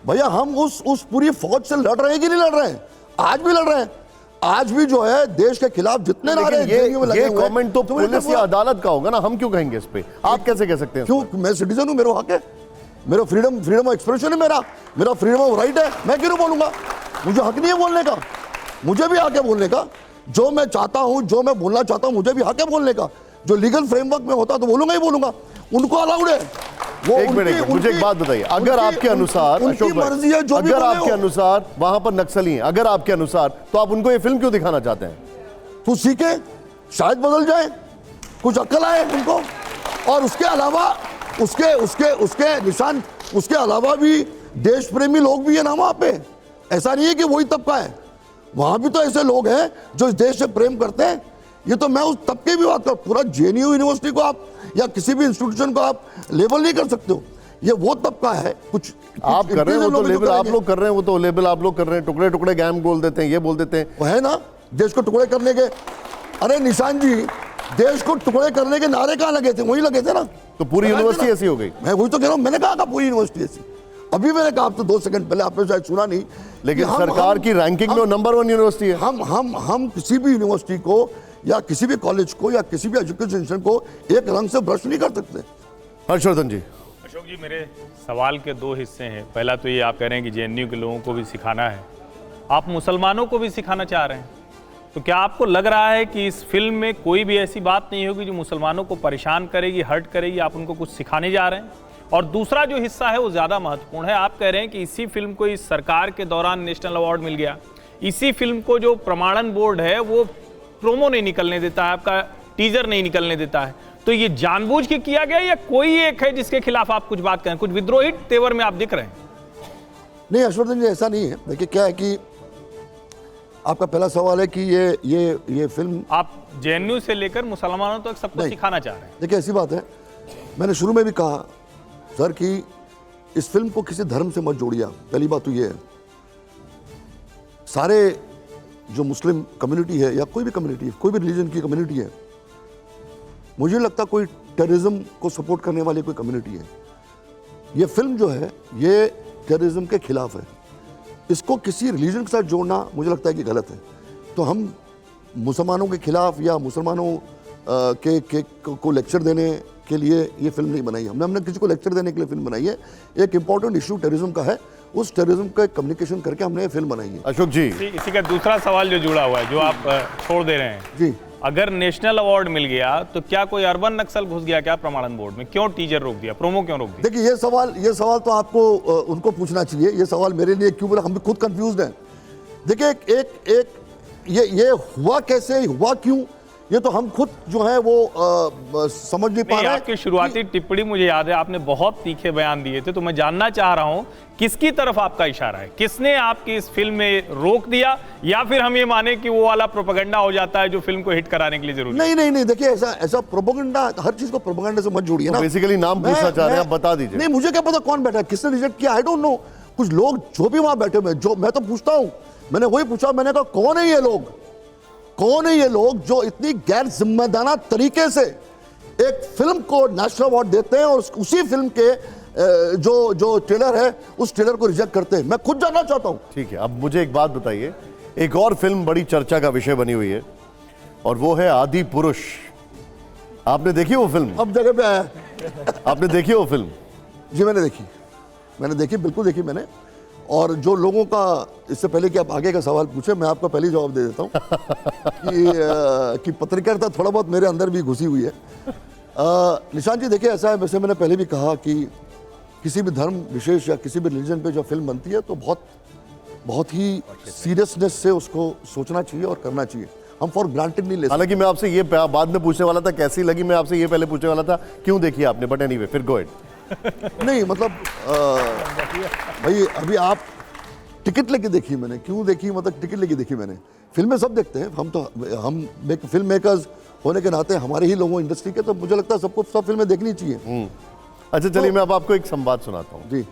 भैया? हम उस पूरी फौज से लड़ रहे हैं कि नहीं लड़ रहे हैं? आज भी लड़ रहे हैं। आज भी जो है देश के खिलाफ जितने नारे ये कमेंट तो पुलिस या अदालत का होगा ना, हम क्यों कहेंगे इस पे? आप कैसे कह सकते हैं? क्यों? मैं सिटीजन हूं, मेरा हक है, मेरा फ्रीडम ऑफ एक्सप्रेशन है, मेरा फ्रीडम ऑफ राइट है, मैं क्यों बोलूंगा? मुझे हक नहीं है बोलने का, मुझे भी हक है बोलने का। जो मैं चाहता हूं, जो मैं बोलना चाहता हूं, मुझे भी हक है बोलने का। जो लीगल फ्रेमवर्क में होता तो बोलूंगा ही बोलूंगा, उनको अलाउड है। वो एक मिनट, मुझे एक बात बताइए, अगर आपके अनुसार अशोक भाई, अगर आपके अनुसार वहां पर नक्सली हैं, अगर आपके अनुसार, तो आप उनको ये फिल्म क्यों दिखाना चाहते हैं? तो सीखे, शायद बदल जाए, कुछ अक्ल आए उनको। और उसके अलावा उसके निशान, उसके अलावा भी देश प्रेमी लोग भी है ना वहां पे। ऐसा नहीं है कि वही तबका है, वहां भी तो ऐसे लोग हैं जो इस देश से प्रेम करते हैं। ये तो मैं उस तबके की बात कर, पूरा जेएनयू यूनिवर्सिटी को आप या किसी भी इंस्टीट्यूशन को आप लेबल नहीं कर सकते हो। ये वो तबका है, कुछ आप कर रहे हैं वो तो लेबल आप लोग कर रहे हैं, वो तो लेबल आप लोग कर रहे हैं। टुकड़े टुकड़े गैंग बोल देते हैं, ये बोल देते हैं, वो है ना देश को टुकड़े करने के। अरे निशान जी, देश को टुकड़े करने के नारे कहाँ लगे थे? वही लगे थे ना। तो पूरी यूनिवर्सिटी ऐसी हो गई। मैं वही तो कह रहा हूँ, मैंने कहा पूरी यूनिवर्सिटी ऐसी। अभी मैंने कहा, आप तो 2 सेकंड पहले, आपने शायद सुना नहीं, लेकिन सरकार की रैंकिंग में नंबर 1 यूनिवर्सिटी है। हम किसी भी यूनिवर्सिटी को या किसी भी कॉलेज को या किसी भी एजुकेशन इंस्टीट्यूशन को एक रंग से ब्रश नहीं कर सकते। हर्षवर्धन जी। अशोक जी, मेरे सवाल के 2 हिस्से हैं। पहला तो ये आप कह रहे हैं कि जेएनयू के लोगों को भी सिखाना है, आप मुसलमानों को भी सिखाना चाह रहे हैं, तो क्या आपको लग रहा है कि इस फिल्म में कोई भी ऐसी बात नहीं होगी जो मुसलमानों को परेशान करेगी, हर्ट करेगी, आप उनको कुछ सिखाने जा रहे हैं? और दूसरा जो हिस्सा है वो ज़्यादा महत्वपूर्ण है। आप कह रहे हैं कि इसी फिल्म को इस सरकार के दौरान नेशनल अवार्ड मिल गया, इसी फिल्म को जो प्रमाणन बोर्ड है वो प्रोमो नहीं निकलने देता है, आपका टीजर नहीं निकलने देता है, तो ये जानबूझ के किया गया या कोई एक है जिसके खिलाफ आप कुछ बात करें? कुछ विद्रोही तेवर में आप दिख रहे हैं। नहीं हर्षवर्धन जी, ऐसा नहीं है। देखिए क्या है कि आपका पहला सवाल है कि ये फिल्म आप जेएनयू से लेकर मुसलमानों तक सबको सिखाना चाह रहे हैं। देखिए ऐसी बात है, मैंने शुरू में भी कहा सर कि इस फिल्म को किसी धर्म से मत जोड़िए। पहली बात तो ये है, सारे जो मुस्लिम कम्युनिटी है या कोई भी कम्युनिटी है, कोई भी रिलीजन की कम्युनिटी है, मुझे लगता कोई टेररिज्म को सपोर्ट करने वाली कोई कम्युनिटी है। ये फिल्म जो है ये टेररिज्म के खिलाफ है। इसको किसी रिलीजन के साथ जोड़ना मुझे लगता है कि गलत है। तो हम मुसलमानों के खिलाफ या मुसलमानों को लेक्चर देने के लिए ये फिल्म नहीं बनाई। हमने किसी को लेक्चर देने के लिए फिल्म बनाई है। एक इंपॉर्टेंट इशू टेररिज्म का है, उस टेररिज्म का कम्युनिकेशन करके हमने ये फिल्म बनाई है। अशोक जी, इसी का दूसरा सवाल जो जुड़ा हुआ है, जो आप छोड़ दे रहे हैं जी, अगर नेशनल अवार्ड मिल गया तो क्या कोई अर्बन नक्सल घुस गया क्या प्रमाणन बोर्ड में? क्यों टीजर रोक दिया, प्रोमो क्यों रोक दिया? देखिए ये सवाल तो आपको उनको पूछना चाहिए। ये सवाल मेरे लिए क्यों बोला, हम भी खुद कंफ्यूज हैं। देखिए ये हुआ कैसे, हुआ क्यों, ये तो हम खुद जो है वो समझ नहीं पा रहे हैं। आपकी शुरुआती टिप्पणी मुझे याद है, आपने बहुत तीखे बयान दिए थे, तो मैं जानना चाह रहा हूं किसकी तरफ आपका इशारा है? किसने आपकी इस फिल्म में रोक दिया, या फिर हम ये माने कि वो वाला प्रोपेगेंडा हो जाता है जो फिल्म को हिट कराने के लिए जरूरी है? नहीं, देखिए ऐसा प्रोपेगेंडा, हर चीज को प्रोपेगेंडा से मत जोड़िए ना। बेसिकली नाम पूछना चाह रहे हैं, आप बता दीजिए। नहीं, मुझे क्या पता कौन बैठा है, किसने रिजेक्ट किया, आई डोंट नो। कुछ लोग जो भी वहां बैठे हुए, जो मैं तो पूछता हूं, मैंने वही पूछा, मैंने कहा कौन है ये लोग, कौन है ये लोग जो इतनी गैर जिम्मेदाराना तरीके से एक फिल्म को नेशनल अवार्ड देते हैं और उसी फिल्म के जो ट्रेलर है उस ट्रेलर को रिजेक्ट करते हैं। मैं खुद जानना चाहता हूं। ठीक है, अब मुझे एक बात बताइए, एक और फिल्म बड़ी चर्चा का विषय बनी हुई है और वो है आदि पुरुष। आपने देखी वो फिल्म? अब जगह पे आया। आपने देखी वो फिल्म? जी मैंने देखी, बिल्कुल देखी मैंने। और जो लोगों का, इससे पहले कि आप आगे का सवाल पूछे, मैं आपका पहले जवाब दे देता हूँ कि पत्रकारिता थोड़ा बहुत मेरे अंदर भी घुसी हुई है। निशान जी देखिए ऐसा है, वैसे मैंने पहले भी कहा कि किसी भी धर्म विशेष या किसी भी रिलीजन पे जो फिल्म बनती है तो बहुत ही सीरियसनेस से उसको सोचना चाहिए और करना चाहिए। हम फॉर ग्रांटेड नहीं ले सकते। हालांकि मैं आपसे ये बाद में पूछने वाला था कैसी लगी, मैं आपसे ये पहले पूछने वाला था क्यों देखी आपने, बट एनीवे फिर गो इट। नहीं मतलब भाई अभी आप टिकट लेके देखी, मैंने क्यों देखी मतलब टिकट लेके देखी मैंने। फिल्में सब देखते हैं हम, तो हम फिल्म मेकर्स होने के नाते हमारे ही लोगों इंडस्ट्री के, तो मुझे लगता है सबको सब फिल्में देखनी चाहिए। अच्छा चलिए मैं अब आपको एक संवाद सुनाता हूँ। जी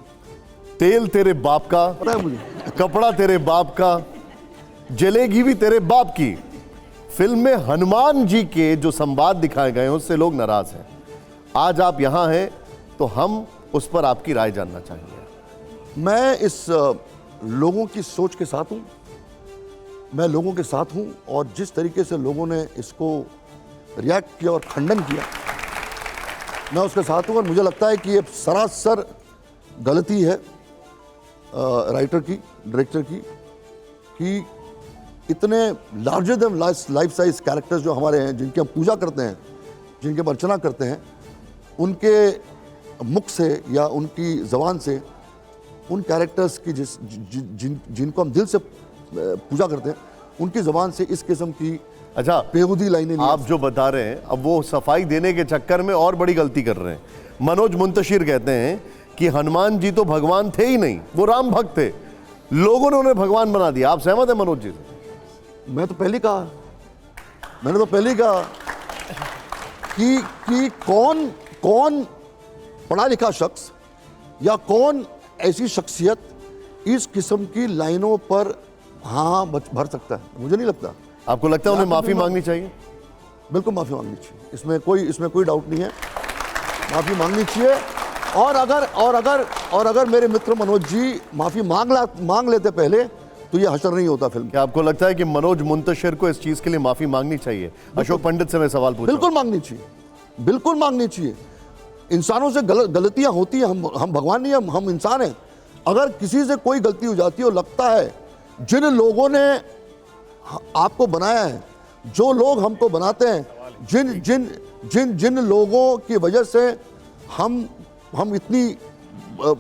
तेल तेरे बाप का, पता है मुझे। कपड़ा तेरे बाप का, जलेगी भी तेरे बाप की। फिल्म में हनुमान जी के जो संवाद दिखाए गए हैं उससे लोग नाराज हैं। आज आप यहां हैं तो हम उस पर आपकी राय जानना चाहेंगे। मैं इस लोगों की सोच के साथ हूँ, मैं लोगों के साथ हूँ, और जिस तरीके से लोगों ने इसको रिएक्ट किया और खंडन किया, मैं उसके साथ हूँ। और मुझे लगता है कि ये सरासर गलती है राइटर की, डायरेक्टर की, कि इतने larger than life size characters जो हमारे हैं, जिनकी हम पूजा करते हैं, जिनकी हम अर्चना करते हैं, उनके मुख से या उनकी ज़बान से उन कैरेक्टर्स की जिनको हम दिल से पूजा करते हैं, उनकी ज़बान से इस किस्म की अच्छा बेहूदी लाइनें आप जो बता रहे हैं, अब वो सफाई देने के चक्कर में और बड़ी गलती कर रहे हैं। मनोज मुंतशिर कहते हैं कि हनुमान जी तो भगवान थे ही नहीं, वो राम भक्त थे, लोगों ने उन्हें भगवान बना दिया। आप सहमत हैं मनोज जी से? मैंने तो पहले कहा कि कौन पढ़ा लिखा शख्स या कौन ऐसी शख्सियत इस किस्म की लाइनों पर हाँ भर सकता है। मुझे नहीं लगता। आपको लगता है उन्हें माफी मांगनी चाहिए? बिल्कुल माफी मांगनी चाहिए, इसमें कोई डाउट नहीं है, माफी मांगनी चाहिए। और अगर मेरे मित्र मनोज जी माफी मांग लेते पहले, तो ये हशर नहीं होता फिल्म। क्या आपको लगता है कि मनोज मुंतशिर को इस चीज के लिए माफी मांगनी चाहिए? अशोक पंडित से मैं सवाल पूछ रहा हूं। बिल्कुल मांगनी चाहिए। इंसानों से गलतियां होती हैं, हम भगवान नहीं, हम इंसान हैं। अगर किसी से कोई गलती हो जाती है और लगता है जिन लोगों ने आपको बनाया है, जो लोग हमको बनाते हैं, जिन लोगों की वजह से हम इतनी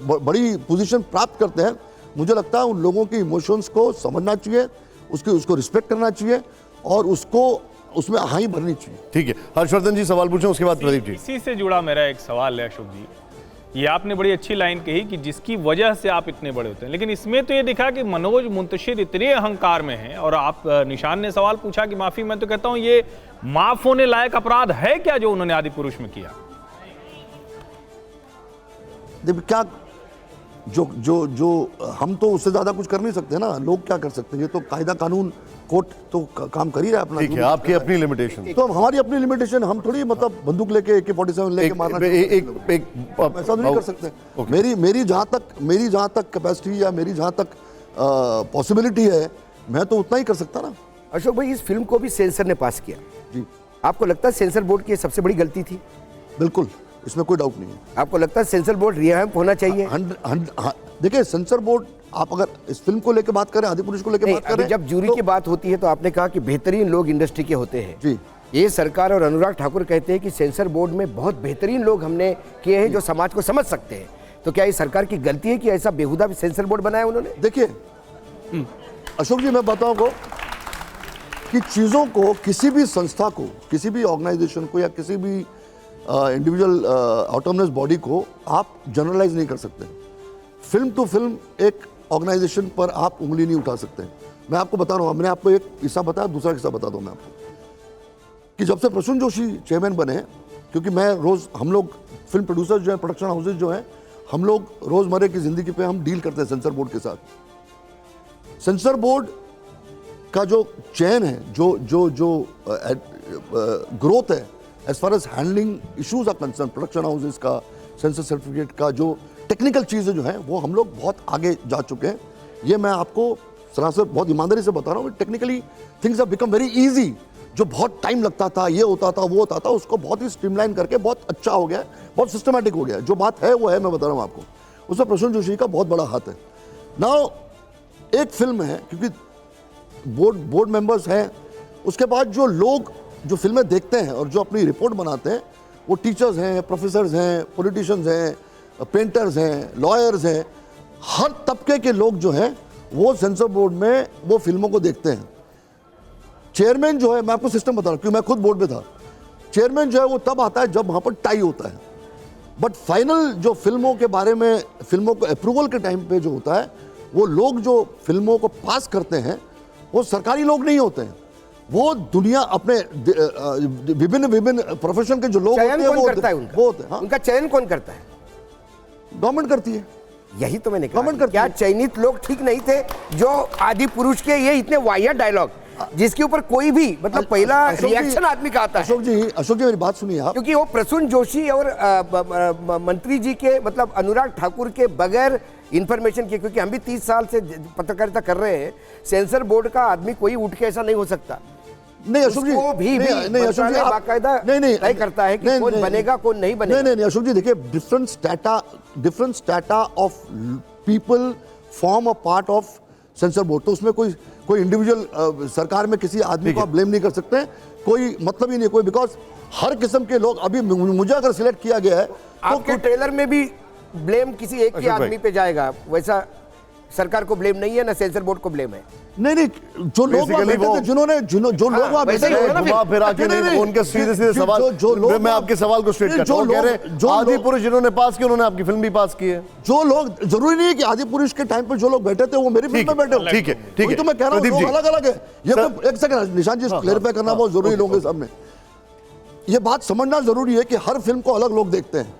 बड़ी पोजीशन प्राप्त करते हैं, मुझे लगता है उन लोगों के इमोशंस को समझना चाहिए, उसको रिस्पेक्ट करना चाहिए और उसमें हाई भरनी चाहिए। ठीक है, हर्षवर्धन जी सवाल पूछें, उसके बाद प्रदीप जी। इसी से जुड़ा मेरा एक सवाल है अशोक जी। ये आपने बड़ी अच्छी लाइन कही कि जिसकी वजह से आप इतने बड़े होते हैं, लेकिन इसमें तो ये दिखा कि मनोज मुंतशिर इतने अहंकार में हैं। और आप निशान ने सवाल पूछा कि माफी, मैं तो कहता हूं ये माफ होने लायक अपराध है क्या जो उन्होंने आदि पुरुष में किया? देखिए क्या, जो हम तो उससे ज्यादा कुछ कर नहीं सकते ना, लोग क्या कर सकते हैं? ये तो कायदा कानून कोर्ट तो काम कर ही रहा है अपना। ठीक है, आपकी अपनी लिमिटेशन। तो हमारी अपनी लिमिटेशन, हम थोड़ी मतलब बंदूक लेके AK-47 लेके मारना ऐसा नहीं कर सकते। मेरी जहां तक कैपेसिटी या मेरी जहां तक पॉसिबिलिटी है, मैं तो उतना ही कर सकता ना। अशोक भाई, इस फिल्म को भी सेंसर ने पास किया जी। आपको लगता है सेंसर बोर्ड की सबसे बड़ी गलती थी? बिल्कुल, इसमें कोई डाउट नहीं है। आपको लगता है सेंसर बोर्ड रिवैम्प होना चाहिए? देखिए सेंसर बोर्ड, आप अगर इस फिल्म को लेकर बात करें, आदि पुरुष को लेकर बात करें, जब जूरी की बात होती है तो आपने कहा कि बेहतरीन लोग इंडस्ट्री के होते हैं जी। ये सरकार और अनुराग ठाकुर कहते हैं कि सेंसर बोर्ड में बहुत बेहतरीन लोग हमने किए हैं जो समाज को समझ सकते हैं। तो क्या ये सरकार की गलती है कि ऐसा बेहुदा भी सेंसर बोर्ड बनाया उन्होंने? देखिए अशोक जी, मैं बताऊं को कि चीज़ों को, किसी भी संस्था को, किसी भी ऑर्गेनाइजेशन को या किसी भी इंडिविजुअल ऑटोनमस बॉडी को आप जनरलाइज नहीं कर सकते। फिल्म टू फिल्म एक ऑर्गेनाइजेशन पर आप उंगली नहीं उठा सकते। मैं आपको बता रहा हूँ, मैंने आपको एक किस्सा बताया, दूसरा किस्सा बता दूँ मैं आपको कि जब से प्रसून जोशी चेयरमैन बने, क्योंकि मैं हम लोग फिल्म प्रोड्यूसर जो है, प्रोडक्शन हाउसेज जो हैं, हम लोग रोज़मर्रे की ज़िंदगी पे हम डील करते हैं सेंसर बोर्ड के साथ। सेंसर बोर्ड का जो चयन है, जो ग्रोथ है as far as handling issues are concern, production houses का, सेंसर सर्टिफिकेट का जो टेक्निकल चीज़ें जो हैं, वो हम लोग बहुत आगे जा चुके हैं। ये मैं आपको सरासर बहुत ईमानदारी से बता रहा हूँ। Technically things have become very easy. जो बहुत टाइम लगता था, ये होता था, वो होता था, उसको बहुत ही स्ट्रीमलाइन करके बहुत अच्छा हो गया, बहुत सिस्टमैटिक हो गया। जो बात है वो है, मैं बता रहा हूँ आपको, उसमें प्रसून जोशी का बहुत बड़ा हाथ है। नाउ एक फिल्म है, क्योंकि बोर्ड मेंबर्स हैं, उसके बाद जो लोग जो फिल्में देखते हैं और जो अपनी रिपोर्ट बनाते हैं, वो टीचर्स हैं, प्रोफेसर्स हैं, पॉलिटिशियंस हैं, पेंटर्स हैं, लॉयर्स हैं, हर तबके के लोग जो हैं वो सेंसर बोर्ड में वो फिल्मों को देखते हैं। चेयरमैन जो है, मैं आपको सिस्टम बता रहा हूँ क्योंकि मैं खुद बोर्ड पे था। चेयरमैन जो है वो तब आता है जब वहाँ पर टाई होता है, बट फाइनल जो फिल्मों के बारे में, फिल्मों को अप्रूवल के टाइम पे जो होता है, वो लोग जो फिल्मों को पास करते हैं वो सरकारी लोग नहीं होते हैं, वो दुनिया अपने विभिन्न प्रोफेशन के जो लोग होते चयन हैं कौन वो करता है होते उनका? वो होते हैं। हाँ, उनका चयन कौन करता है? गवर्नमेंट करती है। यही तो मैंने कहा, कमेंट करती क्या है। चयनित लोग ठीक नहीं थे? जो आदि पुरुष के ये इतने वाहियात डायलॉग जिसके ऊपर कोई भी मतलब पहला अशोक जी- रिएक्शन आदमी का आता है, अशोक जी मेरी बात सुनिए आप। क्योंकि वो प्रसून जोशी और मंत्री जी के मतलब अनुराग ठाकुर के बगैर इंफॉर्मेशन के, क्योंकि हम भी 30 साल से पत्रकारिता कर रहे हैं, सेंसर बोर्ड का आदमी कोई उठ के ऐसा नहीं हो सकता। नहीं अशोक जी, उसको भी नहीं अशोक जी, मंत्रालय आप- बाकायदा नहीं तय करता है कि कौन बनेगा कौन नहीं बनेगा। नहीं अशोक जी देखिए, different strata of people form a part of sensor board. तो उसमें कोई इंडिविजुअल सरकार में किसी आदमी को आप ब्लेम नहीं कर सकते, कोई मतलब ही नहीं कोई, बिकॉज हर किस्म के लोग, अभी मुझे अगर सिलेक्ट किया गया है तो आपके ट्रेलर में भी ब्लेम किसी एक ही अशोक भाई। आदमी पे जाएगा, वैसा सरकार को ब्लेम नहीं है ना सेंसर बोर्ड को ब्लेम है। नहीं जो लोग वहाँ Basically बैठे वो- थे, जो लोग वहाँ वैसे बैठे ही थे, होगा ना घुमा फिरा के नहीं, उनके सीधे सीधे सवाल, मैं आपके सवाल को स्ट्रेट करता हूँ। कह रहे आदि पुरुष जिन्होंने पास किया उन्होंने आपकी फिल्म भी पास की है। जो लोग, जरूरी नहीं है कि आदि पुरुष के टाइम पे जो लोग बैठे थे वो मेरी फिल्म में बैठे हो। ठीक है, ठीक वही है। तो मैं कह रहा हूँ, प्रदीप जी। लोग अलग अलग है। ये सर- तो एक सेकंड निशान जी, क्लेरिफाई करना बहुत जरूरी है लोगों के सामने। ये बात समझना जरूरी है कि हर फिल्म को अलग लोग देखते हैं।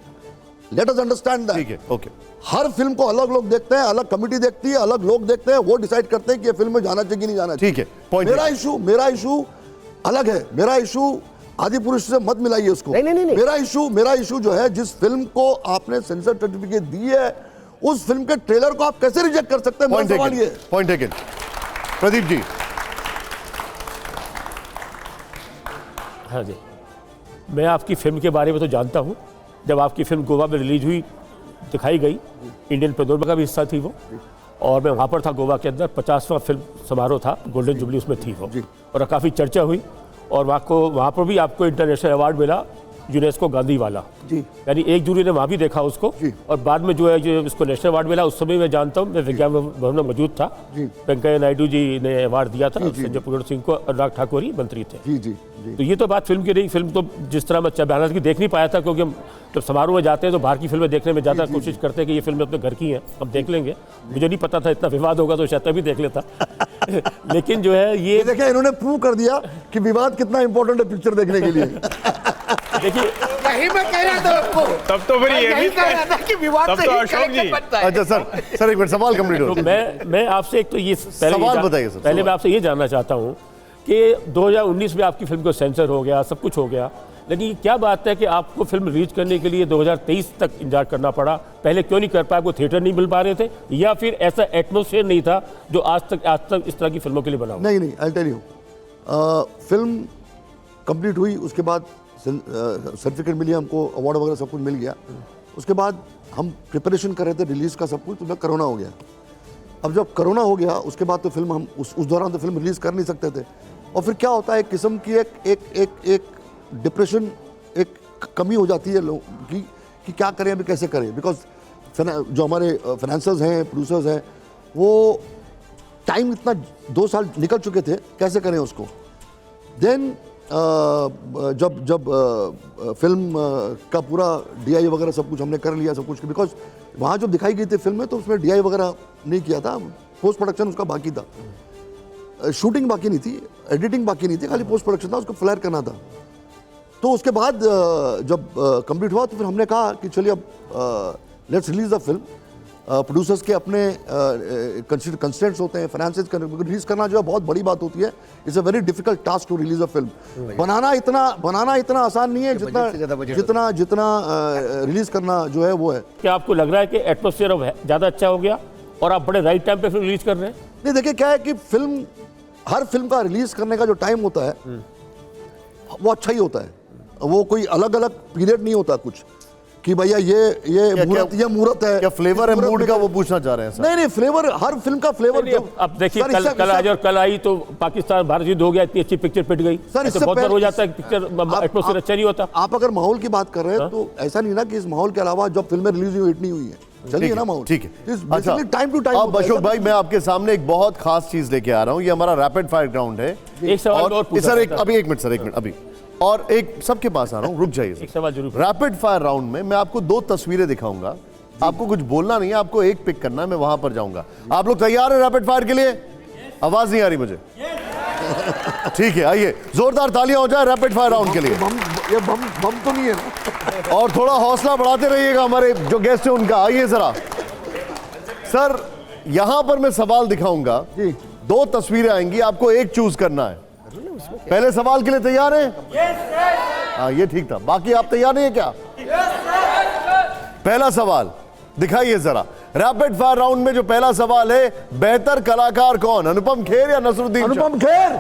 Let us understand that. ठीक है, ओके। हर फिल्म को अलग लोग देखते हैं, अलग कमिटी देखती है, अलग लोग देखते हैं, वो डिसाइड करते हैं कि ये फिल्म में जाना चाहिए कि नहीं जाना चाहिए। ठीक है, point मेरा है। इशू अलग है। मेरा इशू आदि पुरुष से मत मिलाइए उसको। नहीं। मेरा इशू जो है, जिस फिल्म को आपने सेंसर सर्टिफिकेट दी है, उस फिल्म के ट्रेलर को आप कैसे रिजेक्ट कर सकते हैं? मेरा सवाल ये है। Point taken. प्रदीप जी, हाँ जी, मैं आपकी फिल्म के बारे में तो जानता हूँ। जब आपकी फिल्म गोवा में रिलीज हुई, दिखाई गई, इंडियन पेडोरमा का भी हिस्सा थी वो, और मैं वहाँ पर था गोवा के अंदर। 50वां फिल्म समारोह था, गोल्डन जुबली उसमें थी वो, और काफ़ी चर्चा हुई। और वहाँ पर भी आपको इंटरनेशनल अवार्ड मिला, यूनेस्को गांधी वाला जी। यानी एक जूरी ने वहाँ भी देखा उसको। और बाद में जो है जो उसको नेशनल अवार्ड मिला, उस समय मैं जानता हूँ, मैं विज्ञान भवन में मौजूद था। वेंकैया नायडू जी ने अवार्ड दिया था, संजय पुरोहित सिंह को, अनुराग ठाकुर ही मंत्री थे। जी तो ये तो बात फिल्म की रही। फिल्म तो जिस तरह मैं चाबहाना की देख नहीं पाया था, क्योंकि हम जब समारोह में जाते हैं तो बाहर की फिल्में देखने में ज़्यादा कोशिश करते हैं कि ये फिल्में अपने घर की हैं, हम देख लेंगे। मुझे नहीं पता था इतना विवाद होगा, तो शायद तभी देख लेता। लेकिन जो है ये देखिए, इन्होंने प्रूव कर दिया कि विवाद कितना इंपॉर्टेंट है पिक्चर देखने के लिए। देखिए, यही मैं कह रहा था आपको। तब तो फिर ये यही भी कह रहा था कि विवाद तब से तो ही अशोक कनेक्शन जी। बनता है। अच्छा सर एक मिनट, सवाल कंप्लीट हो। तो मैं आपसे एक तो ये सवाल बताइए सर, पहले सवाल। मैं आपसे ये जानना चाहता हूँ कि 2019 में आपकी फिल्म को सेंसर हो गया, सब कुछ हो गया, लेकिन क्या बात है कि आपको फिल्म रिलीज करने के लिए 2023 तक इंतजार करना पड़ा? पहले क्यों नहीं कर पाया? आपको थिएटर नहीं मिल पा रहे थे, या फिर ऐसा एटमॉस्फेयर नहीं था जो आज तक इस तरह की फिल्मों के लिए बना हुआ? नहीं I tell you, film complete हुई, उसके बाद सर्टिफिकेट मिली हमको, अवार्ड वगैरह सब कुछ मिल गया। उसके बाद हम प्रिपरेशन कर रहे थे रिलीज़ का सब कुछ, तो कोरोना हो गया। अब जब कोरोना हो गया, उसके बाद तो फिल्म हम उस दौरान तो फिल्म रिलीज़ कर नहीं सकते थे। और फिर क्या होता है, एक किस्म की एक डिप्रेशन, एक कमी हो जाती है लोगों की कि क्या करें, अभी कैसे करें। बिकॉज जो हमारे फाइनेंसर्स हैं, प्रोड्यूसर्स हैं, वो टाइम इतना 2 साल निकल चुके थे, कैसे करें उसको। देन जब फिल्म का पूरा DI वगैरह सब कुछ हमने कर लिया, सब कुछ, बिकॉज वहाँ जो दिखाई गई थी फिल्म में, तो उसमें DI वगैरह नहीं किया था, पोस्ट प्रोडक्शन उसका बाकी था, शूटिंग बाकी नहीं थी, एडिटिंग बाकी नहीं थी, खाली पोस्ट प्रोडक्शन था, उसको फ्लेयर करना था। तो उसके बाद जब कंप्लीट हुआ, तो फिर हमने कहा कि चलिए अब let's release the film. Producers के अपने कंस्टेंट्स होते हैं, फाइनेंसेस रिलीज करना जो है बहुत बड़ी बात होती है। It's a very difficult task to release a film. बनाना इतना आसान नहीं है जितना रिलीज करना जो है वो है। क्या आपको लग रहा है कि एटमॉस्फेयर अब ज़्यादा अच्छा हो गया और आप बड़े राइट टाइम पे फिल्म रिलीज कर रहे हैं? नहीं, देखिए क्या है कि हर फिल्म का रिलीज करने का जो टाइम होता है वो अच्छा ही होता है। वो कोई अलग अलग पीरियड नहीं होता कुछ कि भैया ये मुहूर्त है। क्या फ्लेवर है मूड का, वो पूछना चाह रहे हैं सर? नहीं, फ्लेवर, हर फिल्म का फ्लेवर। अब देखिए, कल आज और कल आई तो पाकिस्तान भारत युद्ध हो गया, इतनी अच्छी पिक्चर पिट गई। सर, इससे बहुत बार पहले हो जाता है पिक्चर एटमॉस्फेयर अच्छा नहीं होता। आप अगर माहौल की बात कर रहे हैं तो ऐसा नहीं ना कि इस माहौल के अलावा जब फिल्में रिलीज हुई हिट नहीं हुई है। चलिए ना माहौल। ठीक है। अच्छा, टाइम टू टाइम। अब अशोक भाई मैं आपके सामने एक बहुत खास चीज लेके आ रहा हूं। ये हमारा रैपिड फायर ग्राउंड है। एक सवाल और पूछना सर एक चाहता अभी 1 मिनट सर, 1 मिनट अभी, और एक सबके पास आ रहा हूं, रुक जाइए एक सवाल जरूर। रैपिड फायर राउंड में मैं आपको 2 तस्वीरें दिखाऊंगा, आपको कुछ बोलना नहीं है, आपको एक पिक करना है, मैं वहां पर जाऊंगा। आप लोग तैयार हैं रैपिड फायर के लिए? आवाज नहीं आ रही मुझे। ठीक है, आइए जोरदार तालियां हो जाए रैपिड फायर राउंड के लिए। ये बम तो नहीं है ना? और थोड़ा हौसला बढ़ाते रहिएगा हमारे जो गेस्ट हैं उनका। आइए जरा सर, यहां पर मैं सवाल दिखाऊंगा, 2 तस्वीरें आएंगी, आपको एक चूज करना है। पहले सवाल के लिए तैयार हैं? हाँ ये ठीक था, बाकी आप तैयार नहीं है क्या? पहला सवाल दिखाइए जरा। रैपिड फायर राउंड में जो पहला सवाल है, बेहतर कलाकार कौन, अनुपम खेर या नसरुद्दीन शाह? अनुपम खेर।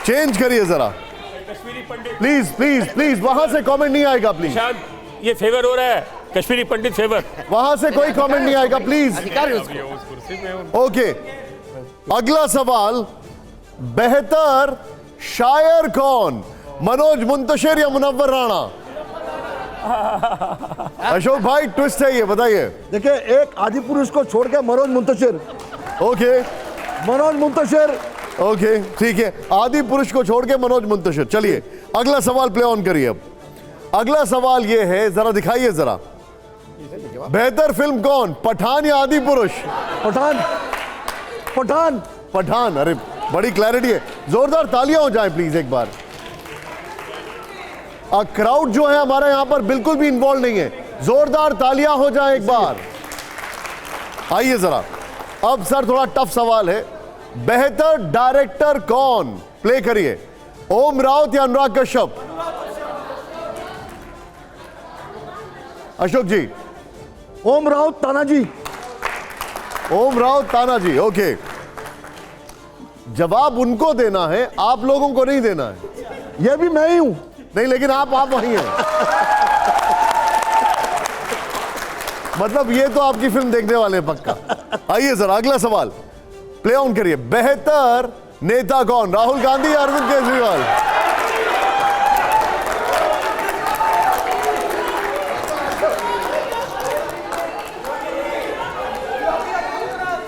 चेंज करिए जरा प्लीज प्लीज प्लीज, वहां से कमेंट नहीं आएगा प्लीज। ये फेवर हो रहा है, कश्मीरी पंडित फेवर। वहां से कोई कमेंट नहीं आएगा प्लीज। ओके, अगला सवाल, बेहतर शायर कौन, मनोज मुंतशिर या मुनव्वर राणा? अशोक भाई ट्विस्ट है ये, बताइए। देखिए, एक आदि पुरुष को छोड़ के मनोज मुंतशिर। ओके मनोज मुंतशिर। ओके ठीक है, आदि पुरुष को छोड़ के मनोज मुंतशिर। चलिए अगला सवाल प्ले ऑन करिए। अब अगला सवाल ये है, जरा दिखाइए जरा, बेहतर फिल्म कौन, पठान या आदि पुरुष? पठान। पठान। पठान। अरे बड़ी क्लैरिटी है, जोरदार तालियां हो जाए प्लीज एक बार। क्राउड जो है हमारा यहां पर बिल्कुल भी इन्वॉल्व नहीं है, जोरदार तालियां हो जाए एक बार। आइए जरा, अब सर थोड़ा टफ सवाल है, बेहतर डायरेक्टर कौन, प्ले करिए, ओम राउत या अनुराग कश्यप? अशोक जी। ओम राउत तानाजी। ओम राउत तानाजी। ओके, जवाब उनको देना है, आप लोगों को नहीं देना है। ये भी मैं ही हूं। नहीं लेकिन आप वही हैं। मतलब ये तो आपकी फिल्म देखने वाले हैं पक्का। आइए सर अगला सवाल प्ले ऑन करिए, बेहतर नेता कौन, राहुल गांधी या अरविंद केजरीवाल?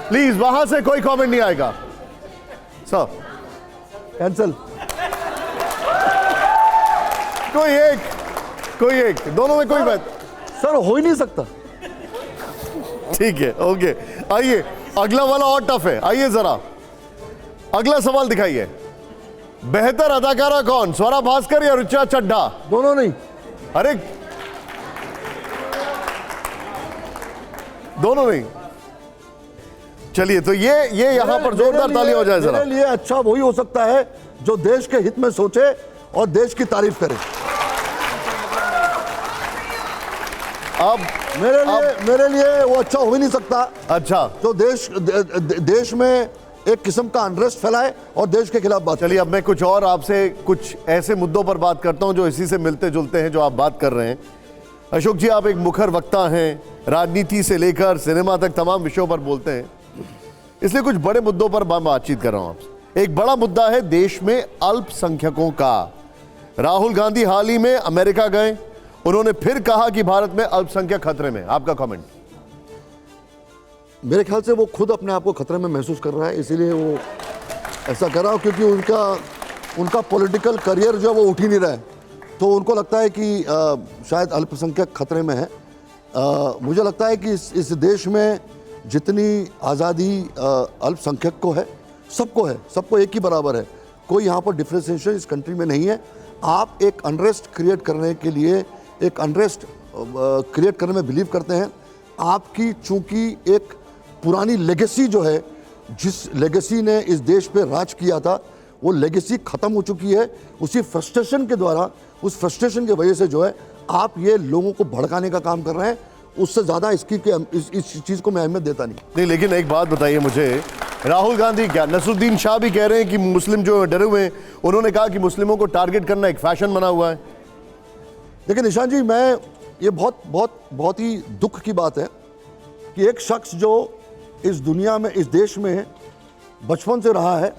प्लीज वहां से कोई कमेंट नहीं आएगा सर। कैंसल। कोई एक, दोनों में कोई बात। सर हो ही नहीं सकता। ठीक है, ओके। आइए अगला वाला और टफ है, आइए जरा अगला सवाल दिखाइए, बेहतर अदाकारा कौन, स्वरा भास्कर या ऋचा चड्ढा? दोनों नहीं। अरे दोनों नहीं। चलिए तो ये यहां पर जोरदार ताली हो जाए जरा। मेरे लिए अच्छा वही हो सकता है जो देश के हित में सोचे और देश की तारीफ करे। अब मेरे लिए वो अच्छा हो ही नहीं सकता। अच्छा, तो देश में एक किस्म का अनरेस्ट फैलाए और देश के खिलाफ बात। चलिए अब मैं कुछ और आपसे कुछ ऐसे मुद्दों पर बात करता हूं जो इसी से मिलते जुलते हैं जो आप बात कर रहे हैं। अशोक जी, आप एक मुखर वक्ता हैं, राजनीति से लेकर सिनेमा तक तमाम विषयों पर बोलते हैं, इसलिए कुछ बड़े मुद्दों पर मैं बातचीत कर रहा हूं आपसे। एक बड़ा मुद्दा है देश में अल्पसंख्यकों का। राहुल गांधी हाल ही में अमेरिका गए, उन्होंने फिर कहा कि भारत में अल्पसंख्यक खतरे में। आपका कमेंट? मेरे ख्याल से वो खुद अपने आप को खतरे में महसूस कर रहा है, इसीलिए वो ऐसा कर रहा है, क्योंकि उनका पॉलिटिकल करियर जो है वो उठ ही नहीं रहा है। तो उनको लगता है कि शायद अल्पसंख्यक खतरे में है। मुझे लगता है कि इस देश में जितनी आज़ादी अल्पसंख्यक को है, सबको एक ही बराबर है। कोई यहाँ पर डिफ्रेंशिएशन इस कंट्री में नहीं है। आप एक अनरेस्ट क्रिएट करने के लिए, एक अनरेस्ट क्रिएट करने में बिलीव करते हैं। आपकी चूंकि एक पुरानी लेगेसी जो है, जिस लेगेसी ने इस देश पे राज किया था, वो लेगेसी ख़त्म हो चुकी है। उसी फ्रस्ट्रेशन के द्वारा, उस फ्रस्ट्रेशन की वजह से जो है आप ये लोगों को भड़काने का काम कर रहे हैं। उससे ज़्यादा इस चीज़ को मैं अहमियत देता नहीं। लेकिन एक बात बताइए मुझे, राहुल गांधी क्या नसरुद्दीन शाह भी कह रहे हैं कि मुस्लिम जो डरे हुए हैं, उन्होंने कहा कि मुस्लिमों को टारगेट करना एक फैशन बना हुआ है। देखिए निशान जी, मैं ये बहुत ही दुख की बात है कि एक शख्स जो इस दुनिया में, इस देश में बचपन से रहा है,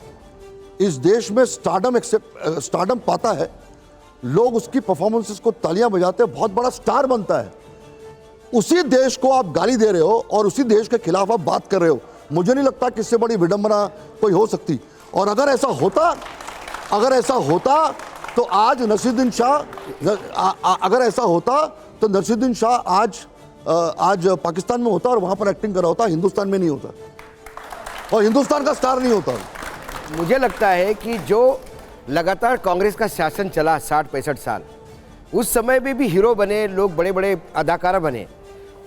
इस देश में स्टारडम पाता है, लोग उसकी परफॉर्मेंसेस को तालियां बजाते हैं, बहुत बड़ा स्टार बनता है, उसी देश को आप गाली दे रहे हो और उसी देश के खिलाफ आप बात कर रहे हो। मुझे नहीं लगता कि इससे बड़ी विडंबना कोई हो सकती। और अगर ऐसा होता तो आज नसीरुद्दीन शाह, अगर ऐसा होता तो नसीरुद्दीन शाह आज पाकिस्तान में होता और वहां पर एक्टिंग कर रहा होता, हिंदुस्तान में नहीं होता और हिंदुस्तान का स्टार नहीं होता। मुझे लगता है कि जो लगातार कांग्रेस का शासन चला 60-65 साल, उस समय में भी हीरो बने लोग, बड़े बड़े अदाकारा बने,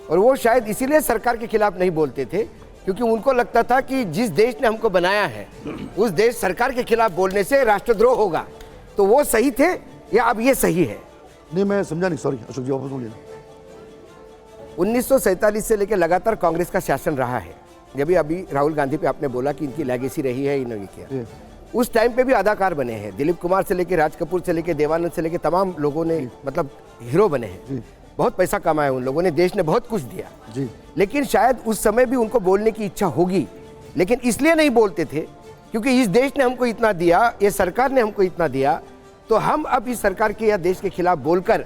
और वो शायद इसीलिए सरकार के खिलाफ नहीं बोलते थे क्योंकि उनको लगता था कि जिस देश ने हमको बनाया है उस देश सरकार के खिलाफ बोलने से राष्ट्रद्रोह होगा। तो वो सही थे या अब ये सही है? नहीं, मैं समझा नहीं, सॉरी अशोक जी, वापस बोलिए। 1947 से लेकर लगातार कांग्रेस का शासन रहा है। जब भी अभी राहुल गांधी पे आपने बोला कि इनकी लेगेसी रही है, इन्होंने किया, उस टाइम पे भी अदाकार बने हैं, दिलीप कुमार से लेकर राज कपूर से लेकर देवानंद से लेकर तमाम लोगों ने मतलब हीरो बने हैं, बहुत पैसा कमाया उन लोगों ने, देश ने बहुत कुछ दिया जी। लेकिन शायद उस समय भी उनको बोलने की इच्छा होगी, लेकिन इसलिए नहीं बोलते थे क्योंकि इस देश ने हमको इतना दिया, ये सरकार ने हमको इतना दिया, तो हम अब इस सरकार के या देश के खिलाफ बोलकर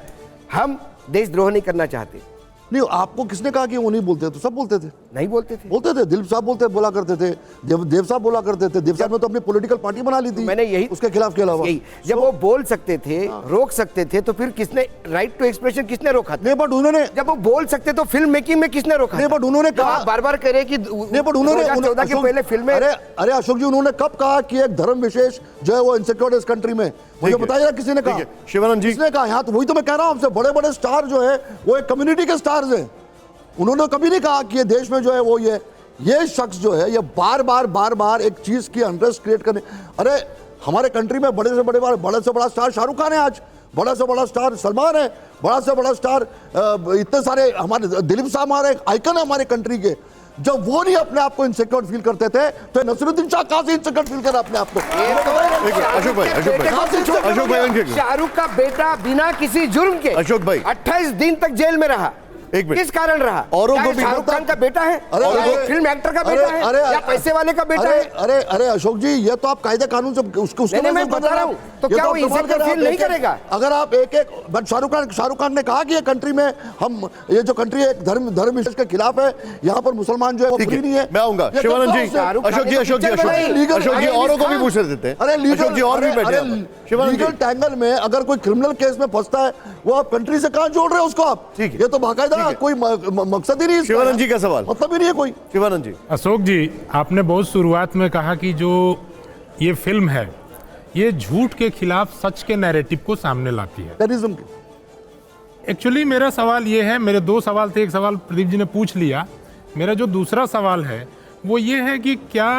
हम देशद्रोह नहीं करना चाहते। नहीं, आपको किसने कहा कि वो नहीं बोलते? तो सब बोलते थे। नहीं बोलते थे, बोलते थे, दिलीप साहब बोला करते थे, देव साहब बोला करते थे। देव साहब ने तो अपनी पॉलिटिकल पार्टी बना ली थी, मैंने यही उसके खिलाफ के अलावा। जब वो बोल सकते थे, रोक सकते थे, तो फिर किसने राइट टू एक्सप्रेशन किसने रोका था? नहीं, बट उन्होंने, जब वो बोल सकते तो फिल्म मेकिंग में किसने रोका? नहीं, बट उन्होंने कहा, बार बार कह रहे कि नहीं, बट उन्होंने 2014 के पहले फिल्में, अरे अशोक जी, उन्होंने कब कहा कि एक धर्म विशेष जो है वो इनसिक्योर इस कंट्री में? मुझे बताइए किसी ने कहा? शिवानंद जी, किसने कहा? यहाँ तो वही तो मैं कह रहा हूँ आपसे, बड़े बड़े स्टार जो है वो एक कम्युनिटी के स्टार्स हैं। उन्होंने कभी नहीं कहा कि ये देश में जो है वो ये शख्स जो है ये बार बार एक चीज की अनरेस्ट क्रिएट करने। अरे हमारे कंट्री में बड़े से बड़ा स्टार शाहरुख खान है, आज बड़ा से बड़ा स्टार सलमान है, बड़ा से बड़ा स्टार इतने सारे हमारे दिलीप साहब हमारे आइकन है हमारे कंट्री के। जब वो नहीं अपने आप को इनसिक्योर फील करते थे तो नसीरुद्दीन शाह कहां से इनसिक्योर फील कर अपने आप को? अशोक भाई, शाहरुख का बेटा बिना किसी जुर्म के अशोक भाई 28 दिन तक जेल में रहा, एक मिनट, किस कारण रहा? औरों को भी शाहरुख खान का बेटा है, फिल्म एक्टर का बेटा है, या पैसे वाले का बेटा है? अरे अशोक जी, ये तो आप कायदे कानून से उसको मैं बता रहा हूं, तो क्या वो इनसिक्योर फील नहीं करेगा? अगर आप एक शाहरुख खान ने कहा कि ये कंट्री में हम, ये जो कंट्री है धर्म विशेष के खिलाफ है, यहाँ पर मुसलमान जो है वो फ्री नहीं है। मैं आऊंगा शिवानंद जी, अशोक जी औरों को भी पूछ देते हैं। अरे अशोक जी और भी बैठे हैं। शिवानंद जी, लीगल टैंगल में अगर कोई क्रिमिनल केस में फंसता है, वो आप कंट्री से कहां जोड़ रहे हो उसको आप? ठीक है, ये तो बाकायदा कोई मकसद ही नहीं, शिवानंद जी का सवाल मतलब ही नहीं है कोई। शिवानंद जी, अशोक जी, आपने बहुत शुरुआत में कहा कि जो ये फिल्म है ये झूठ के खिलाफ सच के नैरेटिव को सामने लाती है, टेररिज्म के। एक्चुअली मेरा सवाल ये है, मेरे दो सवाल थे, एक सवाल प्रदीप जी ने पूछ लिया। मेरा जो दूसरा सवाल है वो ये है कि क्या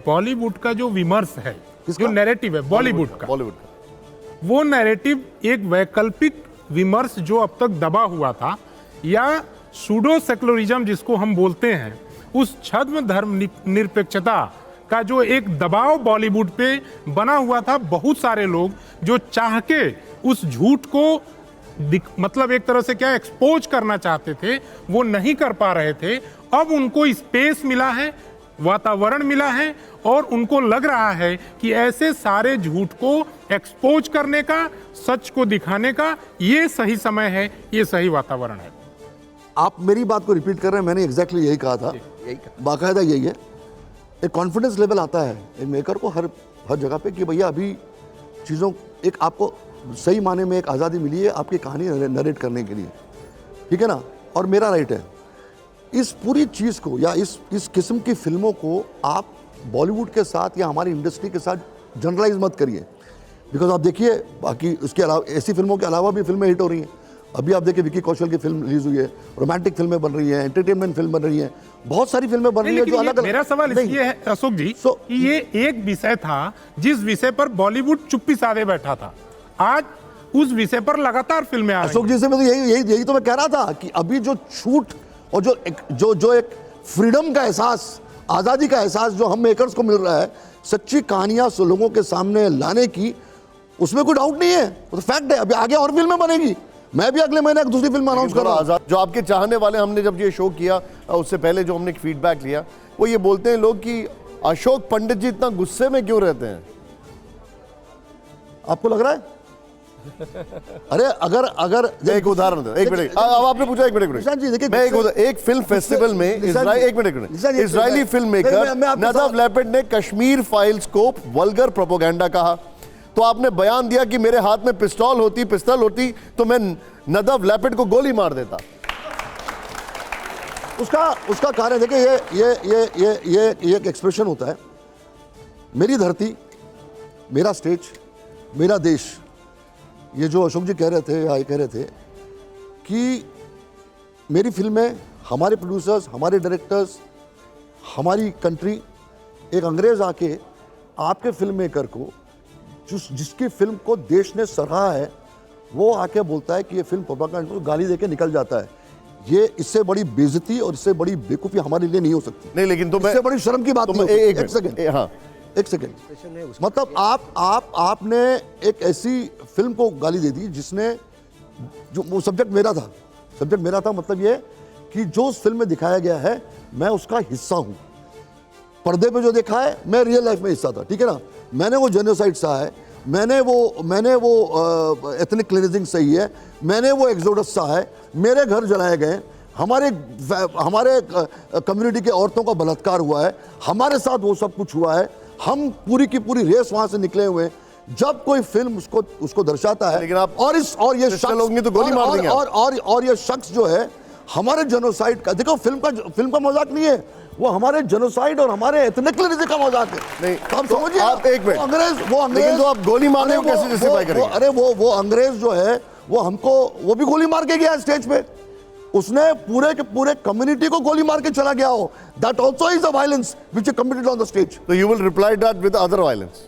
बॉलीवुड का जो विमर्श है, जो नैरेटिव है बॉलीवुड का, वो नैरेटिव एक वैकल्पिक विमर्श जो अब तक दबा हुआ था, या सूडो सेकुलरिज्म जिसको हम बोलते हैं, उस छद्म धर्म निरपेक्षता का जो एक दबाव बॉलीवुड पे बना हुआ था, बहुत सारे लोग जो चाह के उस झूठ को मतलब एक तरह से क्या एक्सपोज करना चाहते थे, वो नहीं कर पा रहे थे। अब उनको स्पेस मिला है, वातावरण मिला है, और उनको लग रहा है कि ऐसे सारे झूठ को एक्सपोज करने का, सच को दिखाने का ये सही समय है, ये सही वातावरण है। आप मेरी बात को रिपीट कर रहे हैं, मैंने एग्जैक्टली यही कहा था, बाकायदा यही है। एक कॉन्फिडेंस लेवल आता है एक मेकर को हर जगह पे कि भैया अभी चीज़ों, एक आपको सही माने में एक आज़ादी मिली है आपकी कहानी नरेट करने के लिए, ठीक है ना, और मेरा राइट है। इस पूरी चीज़ को या इस किस्म की फिल्मों को आप बॉलीवुड के साथ या हमारी इंडस्ट्री के साथ जनरलाइज मत करिए, बिकॉज आप देखिए बाकी उसके अलावा ऐसी फिल्मों के अलावा भी फिल्में हिट हो रही हैं। अभी आप देखिए विकी कौशल की फिल्म रिलीज हुई है, रोमांटिक फिल्में बन रही हैं, एंटरटेनमेंट फिल्म बन रही हैं, बहुत सारी फिल्में बन रही हैं जो अलग अलग। मेरा सवाल इसलिए है अशोक जी कि ये एक विषय था जिस विषय पर बॉलीवुड चुप्पी साधे बैठा था, आज उस विषय पर लगातार फिल्में आ रही हैं। अशोक जी से मैं तो यही तो मैं कह रहा था कि अभी जो छूट और जो एक फ्रीडम का एहसास, आज़ादी का एहसास जो हम मेकर्स को मिल रहा है, सच्ची कहानियां लोगों के सामने लाने की, उसमें कोई डाउट नहीं है, वो तो फैक्ट है। अभी आगे और फिल्में बनेगी, मैं भी अगले महीने एक दूसरी फिल्म अनाउंस कर रहा हूं। जो आपके चाहने वाले, हमने जब ये शो किया उससे पहले जो हमने फीडबैक लिया, वो ये बोलते हैं लोग कि अशोक पंडित जी इतना गुस्से में क्यों रहते हैं? आपको लग रहा है? अरे अगर एक उदाहरण दो, एक मिनट, अब आपने पूछा, एक मिनट, निशान जी, देखिए, मैं एक फिल्म फेस्टिवल में एक minute, Israeli film maker नदाव Lapid ने कश्मीर फाइल्स को वल्गर प्रोपेगेंडा कहा, तो आपने बयान दिया कि मेरे हाथ में पिस्तौल होती तो मैं नदाव लैपिड को गोली मार देता। उसका कारण देखिए, ये एक एक्सप्रेशन होता है, मेरी धरती, मेरा स्टेज, मेरा देश। ये जो अशोक जी कह रहे थे, या कह रहे थे कि मेरी फिल्में, हमारे प्रोड्यूसर्स, हमारे डायरेक्टर्स, हमारी कंट्री, एक अंग्रेज आके आपके फिल्म मेकर को, जिसकी फिल्म को देश ने सराहा है, वो आके बोलता है कि ये फिल्म प्रोपेगेंडा, को गाली देके निकल जाता है। ये इससे बड़ी बेइज्जती और इससे बड़ी बेवकूफ़ी हमारे लिए नहीं हो सकती। नहीं, लेकिन तो इससे बड़ी शर्म की बात नहीं हो सकती। एक सेकंड, हाँ, एक सेकंड, मतलब आपने एक ऐसी फिल्म को गाली दे दी जिसने, जो वो सब्जेक्ट मेरा था, मतलब ये कि जो उस फिल्म में दिखाया गया है मैं उसका हिस्सा हूं। पर्दे पे जो देखा है मैं रियल लाइफ में हिस्सा था, ठीक है ना। मैंने वो जेनोसाइड सहा है, मैंने वो एथनिक क्लींजिंग सही है, मैंने वो एक्सोडस सहा है, मेरे घर जलाए गए, हमारे कम्युनिटी के औरतों का बलात्कार हुआ है, हमारे साथ वो सब कुछ हुआ है, हम पूरी की पूरी रेस वहां से निकले हुए। जब कोई फिल्म उसको दर्शाता है, लेकिन आप और ये शख्स लोग तो गोली मार देंगे और ये शख्स जो है हमारे जेनोसाइड का, देखो फिल्म का मजाक नहीं है, वो हमारे जेनोसाइड और हमारे एथनिक क्लींजिंग का मजाक है। नहीं, तो आप तो समझिए, आप एक मिनट, वो अंग्रेज, लेकिन तो आप गोली मारने को कैसे जस्टिफाई करेंगे? अरे वो अंग्रेज जो है वो भी गोली मार के गया स्टेज पे, उसने पूरे के पूरे कम्युनिटी को गोली मार के चला गया हो। That also is a violence which is committed on the stage. तो you will reply that with other violence,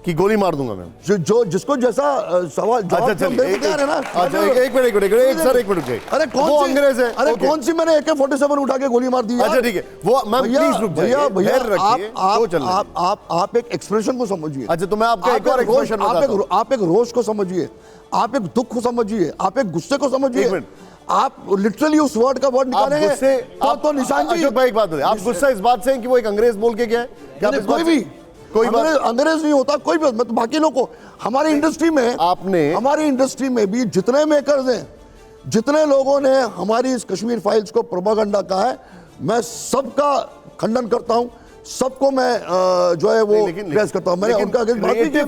कि गोली मार दूंगा मैं। जो जिसको जैसा सवाल जवाब अच्छा, देने को तैयार है ना। अच्छा, एक मिनट सर, एक मिनट। अरे वो अंग्रेज है, अरे कौन सी मैंने AK-47 उठा के गोली मार दी? अच्छा ठीक है, वो मैम प्लीज रुक जाइए, भैया आप एक एक्सप्रेशन को समझिए। अच्छा, तो मैं आपका एक और एक्सप्रेशन बताता हूं। आप एक रोष को समझिए, आप एक दुख को समझिए, आप एक गुस्से को समझिए। आप लिटरली उस वर्ड का वर्ड निकालेंगे तो निशान जी, अशोक भाई एक बात बताइए, आप गुस्सा इस बात से हैं कि वो एक अंग्रेज बोल के गया है? कोई अंग्रेज नहीं होता, कोई भी, मतलब बाकी लोगों को, हमारी इंडस्ट्री में भी जितने मेकर्स हैं, जितने लोगों ने हमारी इस कश्मीर फाइल्स को प्रोपेगेंडा कहा है, मैं सबका खंडन करता हूं, सबको मैं जो है वो प्रेस करता हूं। मैंने उनका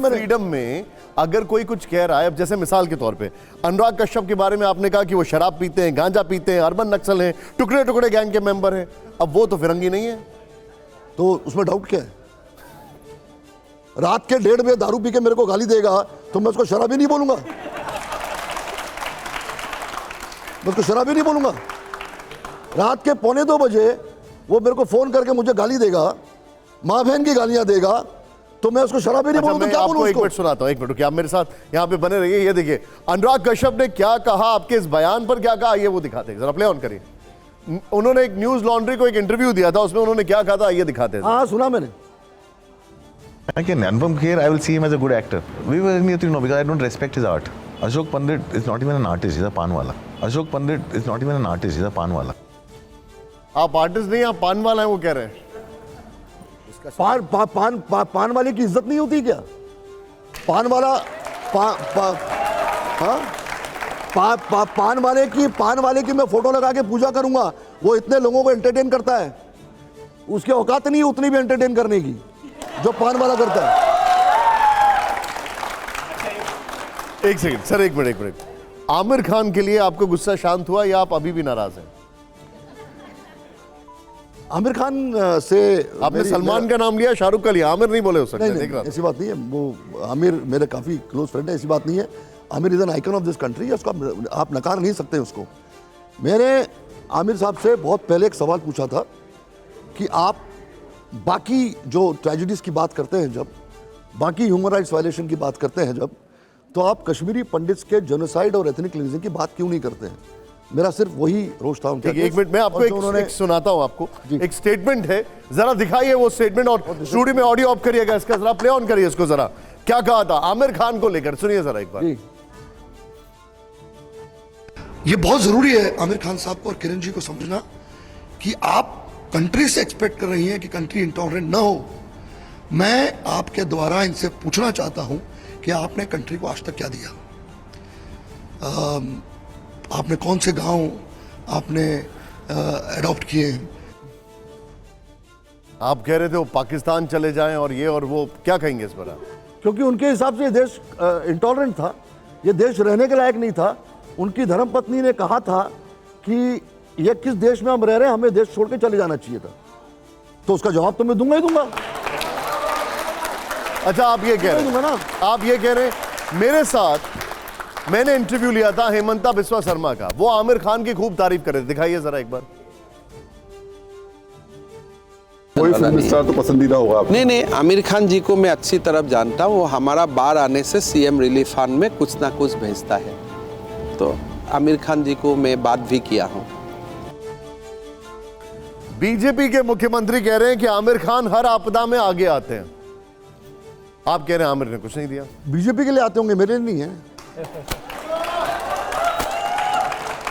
फ्रीडम में अगर कोई कुछ कह रहा है, अब जैसे मिसाल के तौर पे अनुराग कश्यप के बारे में आपने कहा कि वो शराब पीते हैं, गांजा पीते हैं, अर्बन नक्सल हैं, टुकड़े टुकड़े गैंग के मेंबर हैं, अब वो तो फिरंगी नहीं है, तो उसमें डाउट क्या है? रात के 1:30 बजे दारू पी के मेरे को गाली देगा तो मैं उसको शराबी नहीं बोलूंगा, रात के 1:45 बजे वो मेरे को फोन करके मुझे गाली देगा, माँ बहन की गालियां देगा, तो मैं उसको शराबी नहीं बोलूंगा। क्या बोलूं? एक मिनट सुनाता हूं, एक मिनट, क्या आप मेरे साथ यहाँ पे बने रहिए। ये देखिए अनुराग कश्यप ने क्या कहा, आपके इस बयान पर क्या कहा, ये वो दिखाते हैं, जरा प्ले ऑन करिए। उन्होंने एक न्यूज लॉन्ड्री को एक इंटरव्यू दिया था, उसमें उन्होंने क्या कहा था, ये दिखाते हैं। हाँ, सुना मैंने। Again, Anupam Kher, I will see him as a good actor. We were because I don't respect his art. Ashok Pandit is not even an artist, he's a panwala. Ashok Pandit is not even an artist, he's a panwala. आप artist नहीं, आप पान वाला है, वो कह रहे हैं। पान वाले की इज्जत नहीं होती क्या? पान वाला पान वाले की मैं फोटो लगा के पूजा करूंगा, वो इतने लोगों को एंटरटेन करता है, उसकी औकात नहीं उतनी भी एंटरटेन करने की जो पान वाला करता है। एक सेकंड सर, एक मिनट, आमिर खान के लिए आपको गुस्सा शांत हुआ या आप अभी भी नाराज हैं? आमिर खान से आपने सलमान का नाम लिया, शाहरुख का लिया, आमिर नहीं बोले हो सकते। नहीं, ऐसी बात नहीं है, वो आमिर मेरे काफी क्लोज फ्रेंड है, ऐसी बात नहीं है। Aamir is an icon of this country, उसका आप नकार नहीं सकते उसको। मैंने आमिर साहब से बहुत पहले एक सवाल पूछा था कि आप बाकी जो ट्रेजेडीज की बात करते हैं, जब बाकी ह्यूमन राइट्स वायलेशन की बात करते हैं, जब तो आप कश्मीरी पंडित्स के जेनोसाइड और एथनिक क्लींजिंग की बात क्यों नहीं करते हैं? मेरा सिर्फ वही रोष था उनके। एक मिनट मैं आपको एक सुनाता हूं, आपको एक स्टेटमेंट है, जरा दिखाइए वो स्टेटमेंट, और स्टूडियो में ऑडियो ऑफ करिएगा, इसका जरा प्ले ऑन करिए इसको, जरा क्या कहा था आमिर खान को लेकर, सुनिए जरा एक बार। ये बहुत जरूरी है आमिर खान साहब को और किरण जी को समझना कि आप कंट्री से एक्सपेक्ट कर रही हैं कि कंट्री इंटॉलरेंट ना हो। मैं आपके द्वारा इनसे पूछना चाहता हूं कि आपने कंट्री को आज तक क्या दिया? आपने कौन से गांव आपने अडॉप्ट किए हैं? आप कह रहे थे वो पाकिस्तान चले जाएं और ये और वो, क्या कहेंगे इस पर आप? क्योंकि उनके हिसाब से ये देश इंटॉलरेंट था, ये देश रहने के लायक नहीं था। उनकी धर्मपत्नी ने कहा था कि ये किस देश में हम रह रहे हैं, हमें देश छोड़ के चले जाना चाहिए था। तो उसका जवाब तो मैं दूंगा ही दूंगा। अच्छा, आप ये कह रहे दूंगा ना। हैं, आप ये कह रहे हैं, मेरे साथ मैंने इंटरव्यू लिया था हेमंता बिस्वा शर्मा का, वो आमिर खान की खूब तारीफ कर रहे थे। दिखाइए जरा एक बार। कोई फिल्म स्टार तो पसंदीदा होगा आपको? नहीं, आमिर खान जी को मैं अच्छी तरह जानता हूँ। वो हमारा बाहर आने से सीएम रिलीफ फंड में कुछ ना कुछ भेजता है, तो आमिर खान जी को मैं बात भी किया हूँ। बीजेपी के मुख्यमंत्री कह रहे हैं कि आमिर खान हर आपदा में आगे आते हैं। आप कह रहे हैं आमिर ने कुछ नहीं दिया। बीजेपी के लिए आते होंगे, मेरे लिए नहीं है।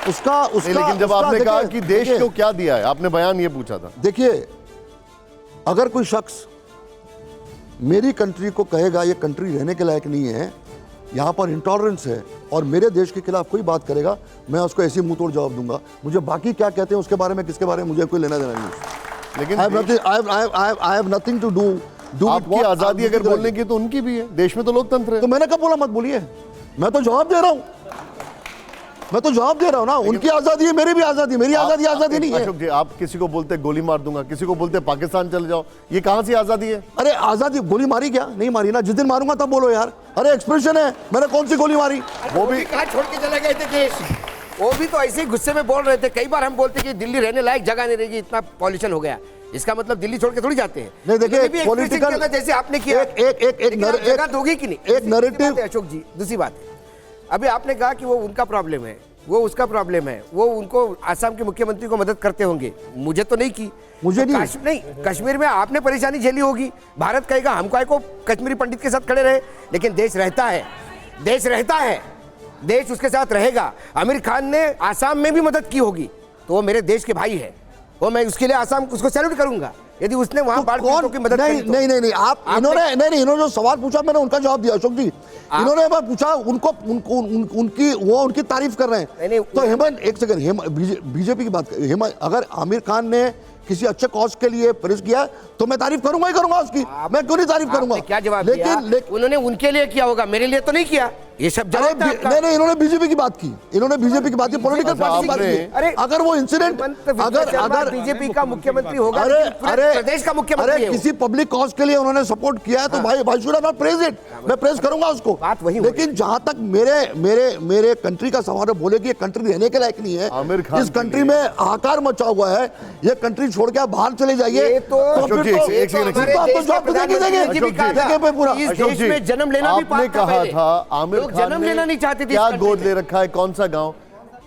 उसका लेकिन जब आपने कहा कि देश को क्या दिया है, आपने बयान ये पूछा था। देखिए, अगर कोई शख्स मेरी कंट्री को कहेगा ये कंट्री रहने के लायक नहीं है, यहाँ पर इंटॉलरेंस है, और मेरे देश के खिलाफ कोई बात करेगा, मैं उसको ऐसी मुंह तोड़ जवाब दूंगा। मुझे बाकी क्या कहते हैं उसके बारे में, किसके बारे में मुझे कोई लेना देना नहीं। लेकिन I have nothing to do आपकी आजादी अगर बोलने की तो उनकी भी है, देश में तो लोकतंत्र है। तो मैंने कब बोला मत बोलिए? मैं तो जवाब दे रहा हूँ, मैं तो जवाब दे रहा हूँ ना। उनकी आजादी है, मेरी भी आजादी, मेरी आजादी आजादी नहीं है। अशोक जी, आप किसी को बोलते गोली मार दूंगा, किसी को बोलते पाकिस्तान चले जाओ, ये कहां से आजादी है? अरे आजादी, गोली मारी क्या? नहीं मारी ना। जिस दिन मारूंगा तब बोलो यार। अरे एक्सप्रेशन है, मैंने कौन सी गोली मारी? वो भी कहाँ छोड़ के चले गए थे देश? वो भी तो ऐसे ही गुस्से में बोल रहे थे। कई बार हम बोलते कि दिल्ली रहने लायक जगह नहीं रहेगी, इतना पॉल्यूशन हो गया। इसका मतलब दिल्ली छोड़ के थोड़ी जाते हैं। नहीं, देखिए, पॉलिटिकल जैसे आपने किया, एक जगह दोगी कि नहीं? एक नैरेटिव। अशोक जी, दूसरी बात है, अभी आपने कहा कि वो उनका प्रॉब्लम है, वो उसका प्रॉब्लम है, वो उनको आसाम के मुख्यमंत्री को मदद करते होंगे, मुझे तो नहीं की। मुझे तो नहीं, कश्मीर में आपने परेशानी झेली होगी। भारत कहेगा हमको आए को कश्मीरी पंडित के साथ खड़े रहे, लेकिन देश रहता है, देश रहता है, देश उसके साथ रहेगा। आमिर खान ने आसाम में भी मदद की होगी, तो वो मेरे देश के भाई है, वो मैं उसके लिए आसाम उसको सैल्यूट करूंगा यदि उसने वहां बाढ़ पीड़ितों की मदद नहीं, की तो। नहीं, आप इन्होंने जो सवाल पूछा मैंने उनका जवाब दिया अशोक जी। इन्होंने पूछा उनकी तारीफ कर रहे हैं। तो हेमंत, एक सेकंड, बीजेपी की बात, हेमंत, अगर आमिर खान ने किसी अच्छे कॉज के लिए प्रेस किया तो मैं तारीफ करूंगा ही करूंगा उसकी। मैं क्यों नहीं तारीफ करूंगा? क्या जवाब दिया? उन्होंने उनके लिए किया होगा, मेरे लिए तो नहीं किया। ये सब नहीं, इन्होंने बीजेपी की बात की, इन्होंने बीजेपी की बात की, पॉलिटिकल पार्टी की बात की। अरे अगर वो इंसिडेंट, अगर बीजेपी का मुख्यमंत्री होगा, प्रदेश का मुख्यमंत्री, किसी पब्लिक कॉज के लिए उन्होंने सपोर्ट किया है तो भाई शुड नॉट प्रेज इट, मैं प्रेज करूंगा उसको। बात वही। लेकिन जहां तक मेरे कंट्री का सवाल है, बोले कि ये कंट्री रहने के लायक नहीं है, इस कंट्री में हाहाकार मचा हुआ है, ये कंट्री छोड़ के आप बाहर चले जाइए, तो जन्म लेना भी आपने कहा था आमिर खान ने लेना नहीं चाहते थे, क्या गोद ले रखा है, कौन सा गांव?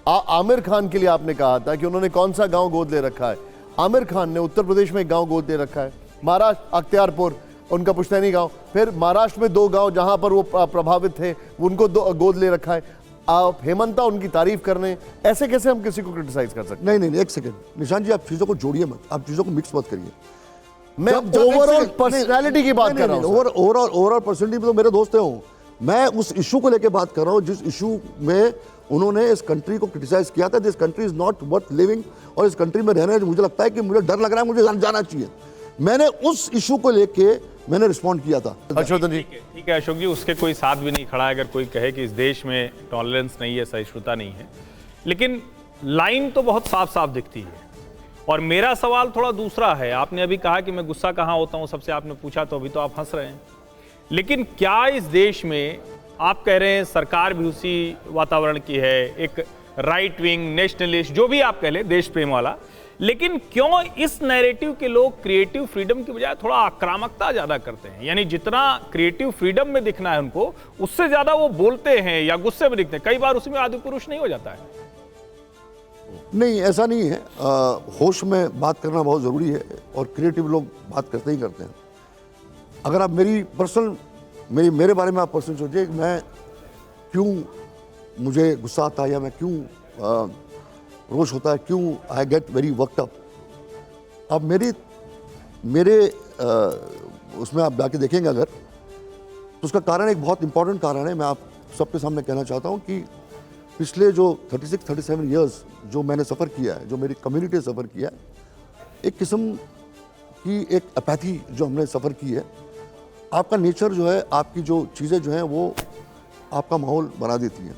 आमिर खान के लिए आपने कहा था कि उन्होंने कौन सा गांव गोद ले रखा है। आमिर खान ने उत्तर प्रदेश में एक गांव गोद ले रखा है, महाराष्ट्र अख्तियारपुर, उनका पुश्तैनी गांव, फिर महाराष्ट्र में 2 गांव जहां पर वो प्रभावित थे उनको गोद ले रखा है। आप हेमंता उनकी तारीफ करने, ऐसे कैसे हम किसी को क्रिटिसाइज कर सकते? नहीं, एक सेकंड निशान जी, आप चीजों को जोड़िए मत, आप चीजों को मिक्स मत करिए। मैं ओवरऑल पर्सनालिटी की बात कर रहा हूं। ओवरऑल पर्सनालिटी में तो मेरे दोस्त हैं। मैं उस इशू को लेकर बात कर रहा हूं जिस इशू में उन्होंने इस कंट्री को क्रिटिसाइज किया था। This country is not worth living, और इस कंट्री में रहने मुझे लगता है कि मुझे डर लग रहा है, मुझे जाना चाहिए। मैंने उस इशू को लेके मैंने रिस्पॉन्ड किया था। हर्षवर्धन जी, ठीक है अशोक जी, उसके कोई साथ भी नहीं खड़ा है अगर कोई कहे कि इस देश में टॉलरेंस नहीं है, सहिष्णुता नहीं है, लेकिन लाइन तो बहुत साफ साफ दिखती है। और मेरा सवाल थोड़ा दूसरा है। आपने अभी कहा कि मैं गुस्सा कहाँ होता हूँ, सबसे आपने पूछा तो अभी तो आप हंस रहे हैं, लेकिन क्या इस देश में आप कह रहे हैं सरकार भी उसी वातावरण की है, एक राइट विंग नेशनलिस्ट जो भी आप कह लें, देश प्रेम वाला, लेकिन क्यों इस नैरेटिव के लोग क्रिएटिव फ्रीडम की बजाय थोड़ा आक्रामकता ज्यादा करते हैं? यानी जितना क्रिएटिव फ्रीडम में दिखना है उनको, उससे ज्यादा वो बोलते हैं या गुस्से में दिखते हैं। कई बार उसमें आदि पुरुष नहीं हो जाता है। नहीं, ऐसा नहीं है। होश में बात करना बहुत ज़रूरी है, और क्रिएटिव लोग बात करते ही करते हैं। अगर आप मेरी पर्सनल मेरे बारे में आप पर्सनल सोचिए कि मैं क्यों, मुझे गुस्सा आता है या मैं क्यों रोष होता है, क्यों I get very worked up. अब मेरे उसमें आप जाके देखेंगे अगर, तो उसका कारण एक बहुत इंपॉर्टेंट कारण है। मैं आप सबके सामने कहना चाहता हूँ कि पिछले जो 36-37 इयर्स जो मैंने सफ़र किया है, जो मेरी कम्युनिटी सफ़र किया है, एक किस्म की एक अपैथी जो हमने सफ़र की है, आपका नेचर जो है, आपकी जो चीज़ें जो हैं वो आपका माहौल बना देती हैं।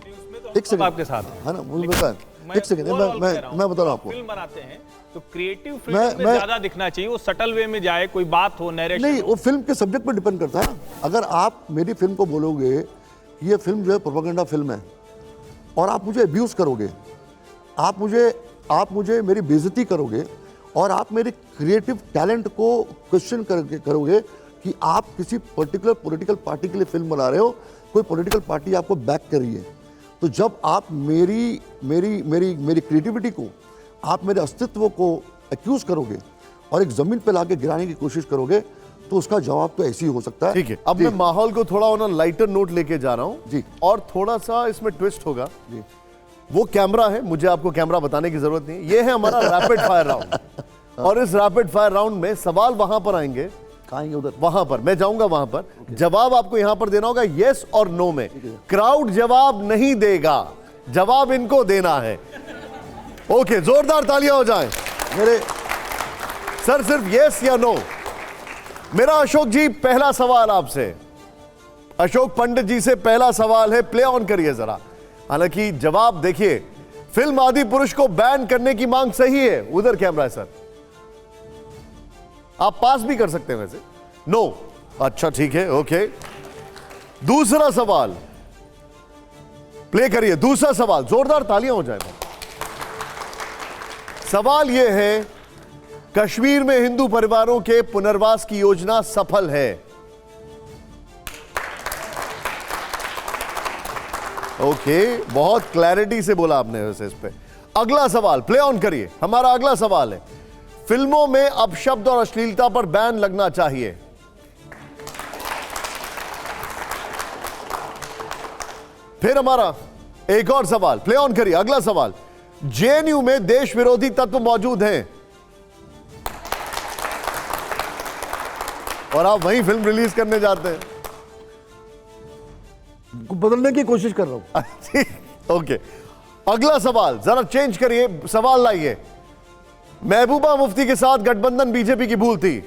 एक सेकंड आपके साथ है ना, मुझे बता, एक सेकंड मैं बता रहा हूँ आपको। फिल्म बनाते हैं तो क्रिएटिव फील्ड में ज्यादा दिखना चाहिए, वो सटल वे में जाए, कोई बात हो, नैरेशन नहीं, वो फिल्म के सब्जेक्ट पर डिपेंड करता है। अगर आप मेरी फिल्म को बोलोगे कि ये फिल्म जो है प्रोपेगेंडा फिल्म है और आप मुझे अब्यूज़ करोगे, आप मुझे मेरी बेइज्जती करोगे और आप मेरे क्रिएटिव टैलेंट को क्वेश्चन करोगे कि आप किसी पर्टिकुलर पॉलिटिकल पार्टी के लिए फिल्म बना रहे हो, कोई पॉलिटिकल पार्टी आपको बैक कर रही है, तो जब आप मेरी क्रिएटिविटी को, आप मेरे अस्तित्व को एक्यूज करोगे और एक जमीन पे लाके गिराने की कोशिश करोगे, तो उसका जवाब तो ऐसे ही हो सकता है। ठीक है, अब मैं माहौल को थोड़ा ऑन लाइटर नोट लेके जा रहा हूं जी, और थोड़ा सा इसमें ट्विस्ट होगा जी। वो कैमरा है, मुझे आपको कैमरा बताने की जरूरत नहीं, ये है हमारा रैपिड फायर राउंड। और इस रैपिड फायर राउंड में सवाल वहां पर आएंगे, उधर वहां पर मैं जाऊंगा, वहां पर जवाब आपको यहां पर देना होगा यस और नो में। क्राउड जवाब नहीं देगा, जवाब इनको देना है। ओके, जोरदार तालियां हो जाएं मेरे सर, सिर्फ यस या नो। मेरा अशोक जी पहला सवाल आपसे, अशोक पंडित जी से पहला सवाल है, प्ले ऑन करिए जरा। हालांकि जवाब देखिए, फिल्म आदि पुरुष को बैन करने की मांग सही है, उधर कैमरा है सर, आप पास भी कर सकते हैं वैसे। नो, अच्छा ठीक है, ओके। दूसरा सवाल प्ले करिए, दूसरा सवाल, जोरदार तालियां हो जाए। सवाल यह है, कश्मीर में हिंदू परिवारों के पुनर्वास की योजना सफल है। ओके, बहुत क्लैरिटी से बोला आपने वैसे इस पे। अगला सवाल प्ले ऑन करिए, हमारा अगला सवाल है, फिल्मों में अब शब्द और अश्लीलता पर बैन लगना चाहिए। फिर हमारा एक और सवाल प्ले ऑन करिए, अगला सवाल, जेएनयू में देश विरोधी तत्व मौजूद हैं और आप वहीं फिल्म रिलीज करने जाते हैं। बदलने की कोशिश कर रहा हूं। ओके, अगला सवाल जरा चेंज करिए, सवाल लाइए, महबूबा मुफ्ती के साथ गठबंधन बीजेपी की भूल थी।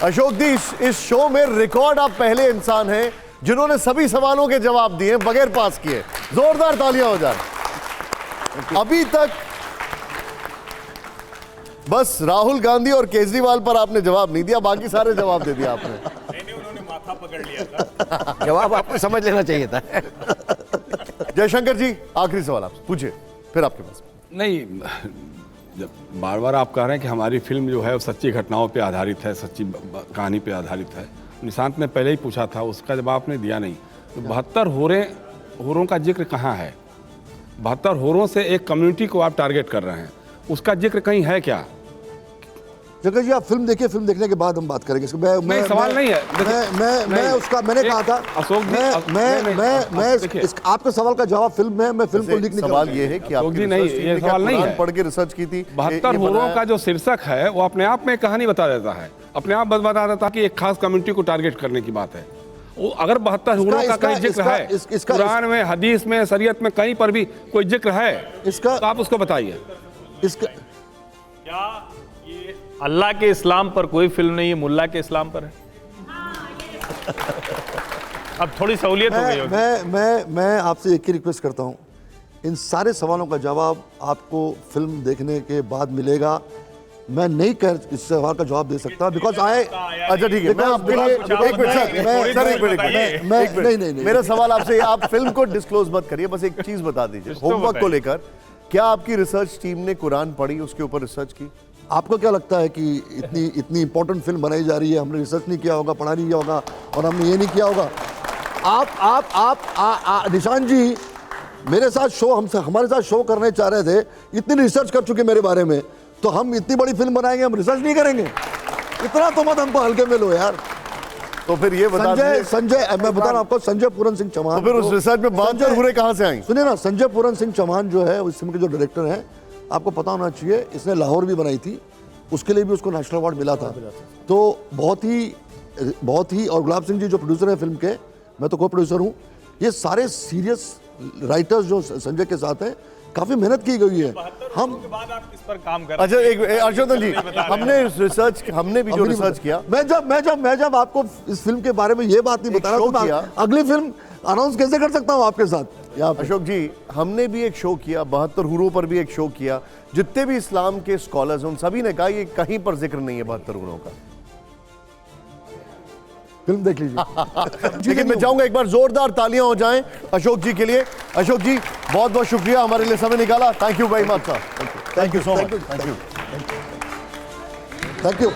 अशोक जी, इस शो में रिकॉर्ड आप पहले इंसान हैं जिन्होंने सभी सवालों के जवाब दिए बगैर पास किए। जोरदार तालियां हो जाए। अभी तक बस राहुल गांधी और केजरीवाल पर आपने जवाब नहीं दिया, बाकी सारे जवाब दे दिया आपने। उन्होंने माथा पकड़ लिया था। जवाब आपको समझ लेना चाहिए था। जयशंकर जी, आखिरी सवाल आप पूछिए, फिर आपके पास। नहीं, जब बार बार आप कह रहे हैं कि हमारी फिल्म जो है वो सच्ची घटनाओं पे आधारित है, सच्ची कहानी पे आधारित है। निशांत ने पहले ही पूछा था, उसका जवाब आपने दिया नहीं। तो 72 होरों का जिक्र कहाँ है? 72 होरों से एक कम्युनिटी को आप टारगेट कर रहे हैं, उसका जिक्र कहीं है क्या? जगह जी, आप फिल्म देखिए, फिल्म देखने के बाद हम बात करेंगे। नहीं, सवाल नहीं है। मैं उसका मैंने कहा था, अशोक जी, मैं आपके सवाल का जवाब फिल्म में, मैं फिल्म को लिख नहीं। सवाल ये है कि आपकी नहीं, ये सवाल नहीं है, पढ़ के रिसर्च की थी। 72 होरों का जो शीर्षक है वो अपने आप में कहानी बता देता है, अपने आप बता देता है कि एक खास कम्युनिटी को टारगेट करने की बात है। वो अगर 72 होरों का कहीं जिक्र है, कुरान में, हदीस में, शरीयत में कहीं पर भी कोई जिक्र है इसका, तो आप उसको बताइए। इसका क्या ये अल्लाह के इस्लाम पर कोई फिल्म नहीं है, मुल्ला के इस्लाम पर है? अब थोड़ी सहूलियत हो गई होगी। मैं आपसे एक ही रिक्वेस्ट करता हूं, इन सारे सवालों का जवाब आपको फिल्म देखने के बाद मिलेगा। मैं नहीं कर इस सवाल का जवाब दे सकता बिकॉज आए। अच्छा ठीक है, मैं आपके लिए एक मिनट नहीं, मेरा सवाल आपसे, आप फिल्म को डिस्क्लोज मत करिए, बस एक चीज बता दीजिए होमवर्क को लेकर, क्या आपकी रिसर्च टीम ने कुरान पढ़ी, उसके ऊपर रिसर्च की? आपको क्या लगता है कि इतनी इंपॉर्टेंट फिल्म बनाई जा रही है, हमने रिसर्च नहीं किया होगा, पढ़ा नहीं किया होगा और हमने ये नहीं किया होगा? आप निशान जी मेरे साथ शो, हमारे साथ शो करने चाह रहे थे, इतनी रिसर्च कर चुके मेरे बारे में, तो हम इतनी बड़ी फिल्म बनाएंगे, हम रिसर्च नहीं करेंगे? इतना तो मत हमको हल्के में लो यार। तो फिर ये बता संजय मैं बता रहा हूं आपको, संजय पूरन सिंह चौहान, तो फिर उस रिसर्च में बांझर हुए कहां से आए? सुनिए ना, संजय पूरन सिंह चौहान जो है उस फिल्म के जो डायरेक्टर हैं, आपको पता होना चाहिए, इसने लाहौर भी बनाई थी, उसके लिए भी उसको नेशनल अवार्ड मिला था। तो बहुत ही, और गुलाब सिंह जी जो प्रोड्यूसर हैं फिल्म के, मैं तो को प्रोड्यूसर हूँ, ये सारे सीरियस राइटर्स जो संजय के साथ हैं, काफी मेहनत की गई है। हम के बाद आप किस पर काम कर रहे अच्छा एक हर्षवर्धन जी, हमने भी जो रिसर्च किया, मैं जब आपको इस फिल्म के बारे में ये बात नहीं बता रहा तो मैं अगली फिल्म अनाउंस कैसे कर सकता हूँ आपके साथ यहाँ पे? अशोक जी, हमने भी एक शो किया, 72 हुरों पर भी एक शो किया, जितने भी इस्लाम के स्कॉलर्स उन सभी ने कहा ये कहीं पर जिक्र नहीं है 72 हुरों का। फिल्म देख लीजिए। लेकिन मैं चाहूंगा एक बार जोरदार तालियां हो जाएं अशोक जी के लिए। अशोक जी बहुत बहुत शुक्रिया हमारे लिए समय निकाला। Thank you very much sir, thank you so much, thank you.